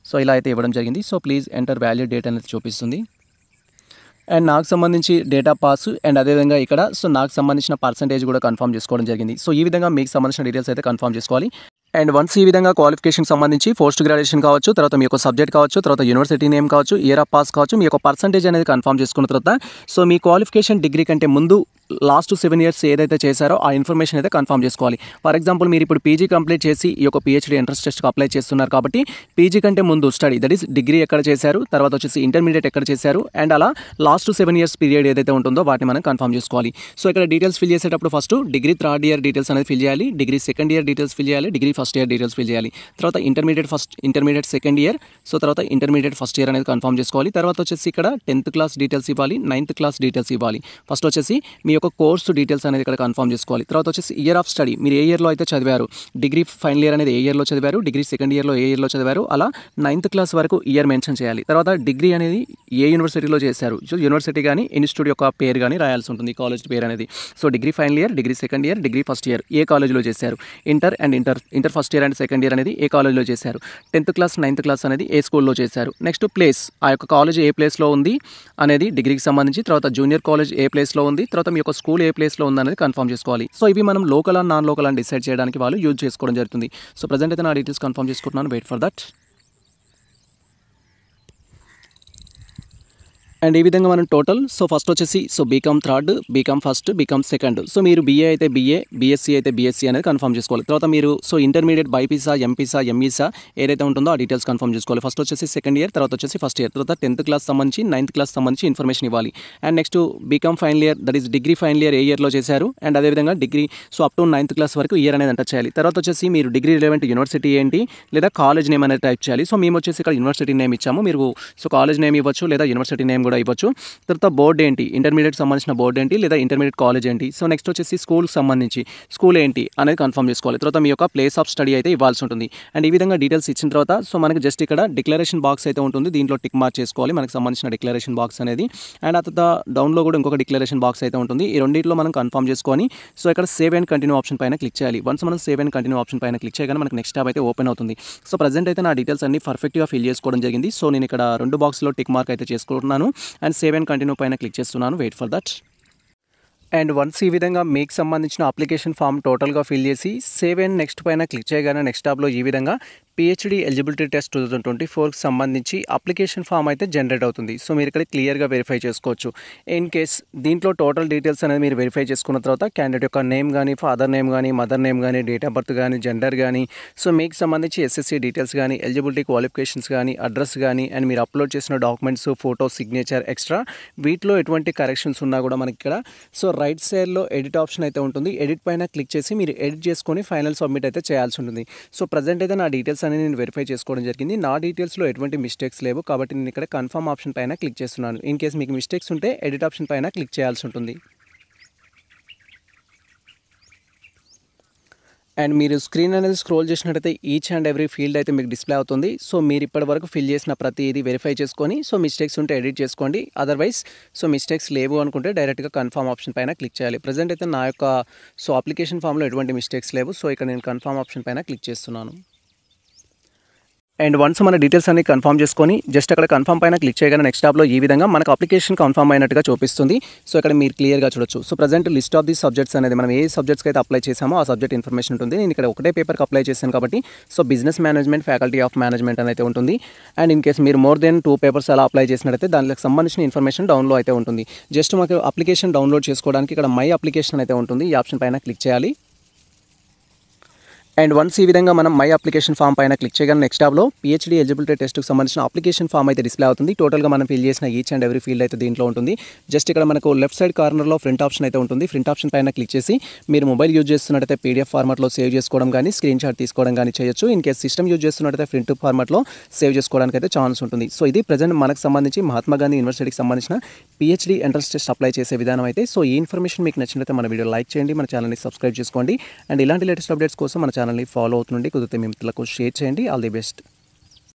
సో ఇలా అయితే ఇవ్వడం జరిగింది. So please enter valid date అనేది చూపిస్తుంది. అండ్ నాకు సంబంధించి డేట్ ఆఫ్ పాస్ అండ్ అదేవిధంగా ఇక్కడ నాకు సంబంధించిన పర్సెంటేజ్ కూడా కన్ఫర్మ్ చేసుకోవడం జరిగింది. సో ఈ విధంగా మీకు సంబంధించిన డీటెయిల్స్ అయితే కన్ఫర్మ్ చేసుకోవాలి. అండ్ వన్స్ ఈ విధంగా క్వాలిఫికేషన్ సంబంధించి పోస్ట్ గ్రాడ్యుయేషన్ కావచ్చు, తర్వాత మీ యొక్క సబ్జెక్ట్ కావచ్చు, తర్వాత యూనివర్సిటీ నేమ్ కావచ్చు, ఇయర్ ఆఫ్ పాస్ కావచ్చు, మీ యొక్క పర్సెంటేజ్ అనేది కన్ఫర్మ్ చేసుకున్న తర్వాత సో మీ క్వాలిఫికేషన్ డిగ్రీ కంటే ముందు లాస్ట్ 7 ఇయర్స్ ఏదైతే చేశారో ఆ ఇన్ఫర్మేషన్ అయితే కన్ఫర్మ్ చేసుకోవాలి. ఫర్ ఎగ్జాంపుల్ మీరు ఇప్పుడు పీజీ కంప్లీట్ చేసి ఈ యొక్క PhD ఎంట్రన్స్ టెస్ట్కి అప్లై చేస్తున్నారు కాబట్టి పీజీ కంటే ముందు స్టడీ దట్ ఈస్ డిగ్రీ ఎక్కడ చేశారు, తర్వాత వచ్చేసి ఇంటర్మీడియట్ ఎక్కడ చేశారు, అండ్ అలా లాస్ట్ 7 ఇయర్స్ పీరియడ్ ఏదైతే ఉంటుందో వాటిని మనం కన్ఫర్మ్ చేసుకోవాలి. సో ఇక్కడ డీటెయిల్స్ ఫిల్ చేసేటప్పుడు first degree 3rd year details అనేది ఫిల్ చేయాలి, degree 2nd year details fill చేయాలి, degree 1st year details fill చేయాలి, తర్వాత ఇంటర్మీడియట్ 2nd ఇయర్, సో తర్వాత ఇంటర్మీడియట్ 1st ఇయర్ అనేది కన్ఫర్మ్ చేసుకోవాలి. తర్వాత వచ్చేసి ఇక్కడ 10th క్లాస్ డీటెయిల్స్ ఇవ్వాలి, 9th క్లాస్ డీటెయిల్స్ ఇవ్వాలి. ఫస్ట్ వచ్చేసి మీ యొక్క కోర్సు డీటెయిల్స్ అనేది ఇక్కడ కన్ఫర్మ్ చేసుకోవాలి. తర్వాత వచ్చేసి ఇయర్ ఆఫ్ స్టడీ, మీరు ఏ ఇయర్లో అయితే చదివారు, డిగ్రీ ఫైనల్ ఇయర్ అనేది ఏ ఇయర్లో చదివారు, డిగ్రీ 2nd ఇయర్లో ఏ ఇయర్లో చదివారు, అలా 9th క్లాస్ వరకు ఇయర్ మెన్షన్ చేయాలి. తర్వాత డిగ్రీ అనేది ఏ యూనివర్సిటీలో చేశారు, సో యూనివర్సిటీ కానీ ఇన్స్టిట్యూట్ యొక్క పేరు కానీ రాయాల్సి ఉంటుంది, కాలేజ్ పేరు అనేది. So degree final year, degree 2nd year, degree 1st year ఏ కాలేజ్లో చేశారు, inter 1st year and 2nd year అనేది ఏ కాలేజ్లో చేశారు, 10th క్లాస్ 9th క్లాస్ అనేది ఏ స్కూల్లో చేశారు. నెక్స్ట్ ప్లేస్, ఆ యొక్క కాలేజ్ ఏ ప్లేస్లో ఉంది అనేది డిగ్రీకి సంబంధించి, తర్వాత జూనియర్ కాలేజ్ ఏ ప్లేస్లో ఉంది, తర్వాత మీ యొక్క స్కూల్ ఏ ప్లేస్లో ఉందనేది కన్ఫర్మ్ చేసుకోవాలి. సో ఇవి మనం లోకల్ అండ్ నాన్ లోకల్ అని డిసైడ్ చేయడానికి వాళ్ళు యూజ్ చేసుకోవడం జరుగుతుంది. సో ప్రజెంట్ అయితే నా డీటెయిల్స్ కన్ఫర్మ్ చేసుకుంటున్నాను, వెయిట్ ఫర్ దట్. అండ్ ఈ విధంగా మనం టోటల్ ఫస్ట్ వచ్చేసి BCom 3rd, BCom 1st, BCom 2nd. So మీరు BA అయితే BA, BSc అయితే BSc అనేది కన్ఫర్మ్ చేసుకోవాలి. తర్వాత మీరు ఇంటర్మీడియట్ బైపీసా, ఎంపీసా, ఎంఈసా ఏదైతే ఉంటుందో ఆ డీటెయిల్స్ కన్ఫర్మ్ చేసుకోవాలి. ఫస్ట్ వచ్చేసి 2nd ఇయర్, తర్వాత వచ్చేసి 1st ఇయర్, తర్వాత 10th క్లాస్ సంబంధించి 9th క్లాస్ సంబంధించి ఇన్ఫర్మేషన్ ఇవ్వాలి. And next BCom final year that is degree final year ఏ ఇయర్లో చేశారు, అండ్ అదేవిధంగా degree up to 9th class వరకు ఇయర్ అనేది ఎంటర్ చేయాలి. తర్వాత వచ్చేసి మీరు డిగ్రీ రిలవెంట్ యూనివర్సిటీ ఏంటి లేదా కాలేజ్ నేమ్ అనేది టైప్ చేయాలి. సో మేము వచ్చేసి ఇక్కడ యూనివర్సిటీ నేమ్ ఇచ్చాము, మీరు కాలేజ్ నేమ్ ఇవ్వచ్చు లేదా యూనివర్సిటీ నేమ్ కూడా ఇవ్వచ్చు. తర్వాత బోర్డు ఏంటి, ఇంటర్మీడియట్ సంబంధించిన బోర్డు ఏంటి లేదా ఇంటర్మీడియట్ కాలేజ్ ఏంటి. సో నెక్స్ట్ వచ్చేసి స్కూల్కి సంబంధించి స్కూల్ ఏంటి అనేది కన్ఫర్మ్ చేసుకోవాలి. తర్వాత మీ యొక్క ప్లేస్ ఆఫ్ స్టడీ అయితే ఇవ్వాల్సి ఉంటుంది. అండ్ ఈ విధంగా డీటెయిల్స్ ఇచ్చిన తర్వాత మనకి జస్ట్ ఇక్కడ డిక్లరేషన్ బాక్స్ అయితే ఉంటుంది, దీంట్లో టిక్ మార్క్ చేసుకోవాలి మనకు సంబంధించిన డిక్లరేషన్ బాక్స్ అనేది. అండ్ ఆ తర్వాత డౌన్లో కూడా ఇంకొక డిక్లరేషన్ బాక్స్ అయితే ఉంటుంది. ఈ రెండింటిలో మనం కన్ఫర్మ్ చేసుకొని ఇక్కడ సేవ్ అండ్ కంటిన్యూ ఆప్షన్ పైన క్లిక్ చేయాలి. వన్స్ మనం సేవ్ అండ్ కంటిన్యూ ఆప్షన్ పైన క్లిక్ చేయగానే మనకు నెక్స్ట్ ట్యాబ్ అయితే ఓపెన్ అవుతుంది. సో ప్రజెంట్ అయితే నా డీటెయిల్స్ అన్ని పర్ఫెక్ట్గా ఫిల్ చేసుకోవడం జరిగింది. సో నేను ఇక్కడ 2 బాక్స్లో టిక్ మార్క్ అయితే చేసుకుంటున్నాను అండ్ సేవ్ అండ్ కంటిన్యూ పైన క్లిక్ చేస్తున్నాను, wait for that. And once ఈ విధంగా మీకు సంబంధించిన అప్లికేషన్ ఫామ్ టోటల్గా ఫిల్ చేసి సేవ్ అండ్ నెక్స్ట్ పైన క్లిక్ చేయగానే నెక్స్ట్ ట్యాబ్లో ఈ విధంగా PhD ఎలిజిబిలిటీ టెస్ట్ 2024కి సంబంధించి అప్లికేషన్ ఫామ్ అయితే జనరేట్ అవుతుంది. సో మీరు ఇక్కడ క్లియర్గా వెరిఫై చేసుకోవచ్చు. ఇన్ కేస్ దీంట్లో టోటల్ డీటెయిల్స్ అనేది మీరు వెరిఫై చేసుకున్న తర్వాత క్యాండిడేట్ యొక్క నేమ్ కానీ, ఫాదర్ నేమ్ కానీ, మదర్ నేమ్ కానీ, డేట్ ఆఫ్ బర్త్ కానీ, జెండర్ కానీ, సో మీకు సంబంధించి SSC డీటెయిల్స్ కానీ, ఎలిజిబిలిటీ క్వాలిఫికేషన్స్ కానీ, అడ్రస్ కానీ, అండ్ మీరు అప్లోడ్ చేసిన డాక్యుమెంట్స్, ఫోటో, సిగ్నేచర్ ఎక్స్ట్రా వీటిలో ఎటువంటి కరెక్షన్స్ ఉన్నా కూడా మనకి ఇక్కడ రైట్ సైడ్లో ఎడిట్ ఆప్షన్ అయితే ఉంటుంది. ఎడిట్ పైన క్లిక్ చేసి మీరు ఎడిట్ చేసుకొని ఫైనల్ సబ్మిట్ అయితే చేయాల్సి ఉంటుంది. సో ప్రజెంట్ అయితే నా డీటెయిల్స్ అని నేను వెరిఫై చేసుకోవడం జరిగింది. నా డీటెయిల్స్లో ఎటువంటి మిస్టేక్స్ లేవు కాబట్టి నేను ఇక్కడ కన్ఫర్మ్ ఆప్షన్ పైన క్లిక్ చేస్తున్నాను. ఇన్ కేస్ మీకు మిస్టేక్స్ ఉంటే ఎడిట్ ఆప్షన్ పైన క్లిక్ చేయాల్సి ఉంటుంది. అండ్ మీరు స్క్రీన్ అనేది స్క్రోల్ చేసినట్టయితే ఈచ్ అండ్ ఎవ్రీ ఫీల్డ్ అయితే మీకు డిస్ప్లే అవుతుంది. సో మీరు ఇప్పటివరకు ఫిల్ చేసిన ప్రతిదీ వెరిఫై చేసుకొని సో మిస్టేక్స్ ఉంటే ఎడిట్ చేసుకోండి. అదర్వైజ్ సో మిస్టేక్స్ లేవు అనుకుంటే డైరెక్ట్గా కన్ఫర్మ్ ఆప్షన్ పైన క్లిక్ చేయాలి. ప్రజెంట్ అయితే నా యొక్క అప్లికేషన్ ఫామ్లో ఎటువంటి మిస్టేక్స్ లేవు. సో ఇక్కడ నేను కన్ఫర్మ్ ఆప్షన్ పైన క్లిక్ చేస్తున్నాను. అండ్ వన్స్ మన డీటెయిల్స్ అన్ని కన్ఫర్మ్ చేసుకొని జస్ట్ అక్కడ కన్ఫర్మ్ పైన క్లిక్ చేయగానే నెక్స్ట్ టాబ్లో ఈ విధంగా మనకు అప్లికేషన్ కన్ఫర్మ్ అయినట్టుగా చూపిస్తుంది. సో ఇక్కడ మీరు క్లియర్గా చూడొచ్చు. So present list of the subjects అనేది మనం ఏ సబ్జెక్ట్స్కి అయితే అప్లై చేసామో ఆ సబ్జెక్ట్ ఇన్ఫర్మేషన్ ఉంటుంది. నేను ఇక్కడ ఒకటే పేపర్కి అప్లై చేశాను కాబట్టి so business management, faculty of management అని అయితే ఉంటుంది. అండ్ ఇన్ కేస్ మీరు మోర్ దెన్ 2 పేపర్స్ అలా అప్లై చేసినట్టయితే దానికి సంబంధించిన ఇన్ఫర్మేషన్ డౌన్లోడ్ అయితే ఉంటుంది. జస్ట్ మాకు అప్లికేషన్ డౌన్లోడ్ చేసుకోవడానికి ఇక్కడ మై అప్లికేషన్ అయితే ఉంటుంది. ఈ ఆప్షన్ పైన క్లిక్ చేయాలి. అండ్ వన్స్ ఈ విధంగా మనం మై అప్లికేషన్ ఫామ్ పైన క్లిక్ చేయగానే నెక్స్ట్ టాబ్లో పిహెచ్డీ ఎలిజిబిలిటీ టెస్ట్కి సంబంధించిన అప్లికేషన్ ఫామ్ అయితే డిస్ప్లే అవుతుంది. టోటల్గా మనం ఫిల్ చేసిన ఈచ్ అండ్ ఎవ్రీ ఫీల్డ్ అయితే దీంట్లో ఉంటుంది. జస్ట్ ఇక్కడ మనకు లెఫ్ట్ సైడ్ కార్నర్లో ప్రింట్ ఆప్షన్ అయితే ఉంటుంది. ప్రింట్ ఆప్షన్ పైన క్లిక్ చేసి మీరు మొబైల్ యూజ్ చేస్తున్నట్టయితే పీడిఎఫ్ ఫార్మాట్లో సేవ్ చేసుకోవడం కానీ స్క్రీన్ షాట్ తీసుకోవడం కానీ చేయొచ్చు. ఇన్ కేస్ సిస్టమ్ యూజ్ చేస్తున్నట్టయితే ప్రింట్ ఫార్మాట్లో సేవ్ చేసుకోవడానికి అయితే ఛాన్స్ ఉంటుంది. సో ఇది ప్రజెంట్ మనకు సంబంధించి మహాత్మా గాంధీ యూనివర్సిటీకి సంబంధించిన పిహెచ్డీ ఎంట్రన్స్ టెస్ట్ అప్లై చేసే విధానం అయితే. సో ఈ ఇన్ఫర్మేషన్ మీకు నచ్చినట్లయితే మన వీడియో లైక్ చేయండి, మన ఛానల్ని సబ్స్క్రైబ్ చేసుకోండి. అండ్ ఇలాంటి లేటెస్ట్ అప్డేట్స్ కోసం మన ఛానల్ని ఫాలో అవుతుండండి. కుదిరితే మీ మిత్రులకు షేర్ చేయండి. All the best.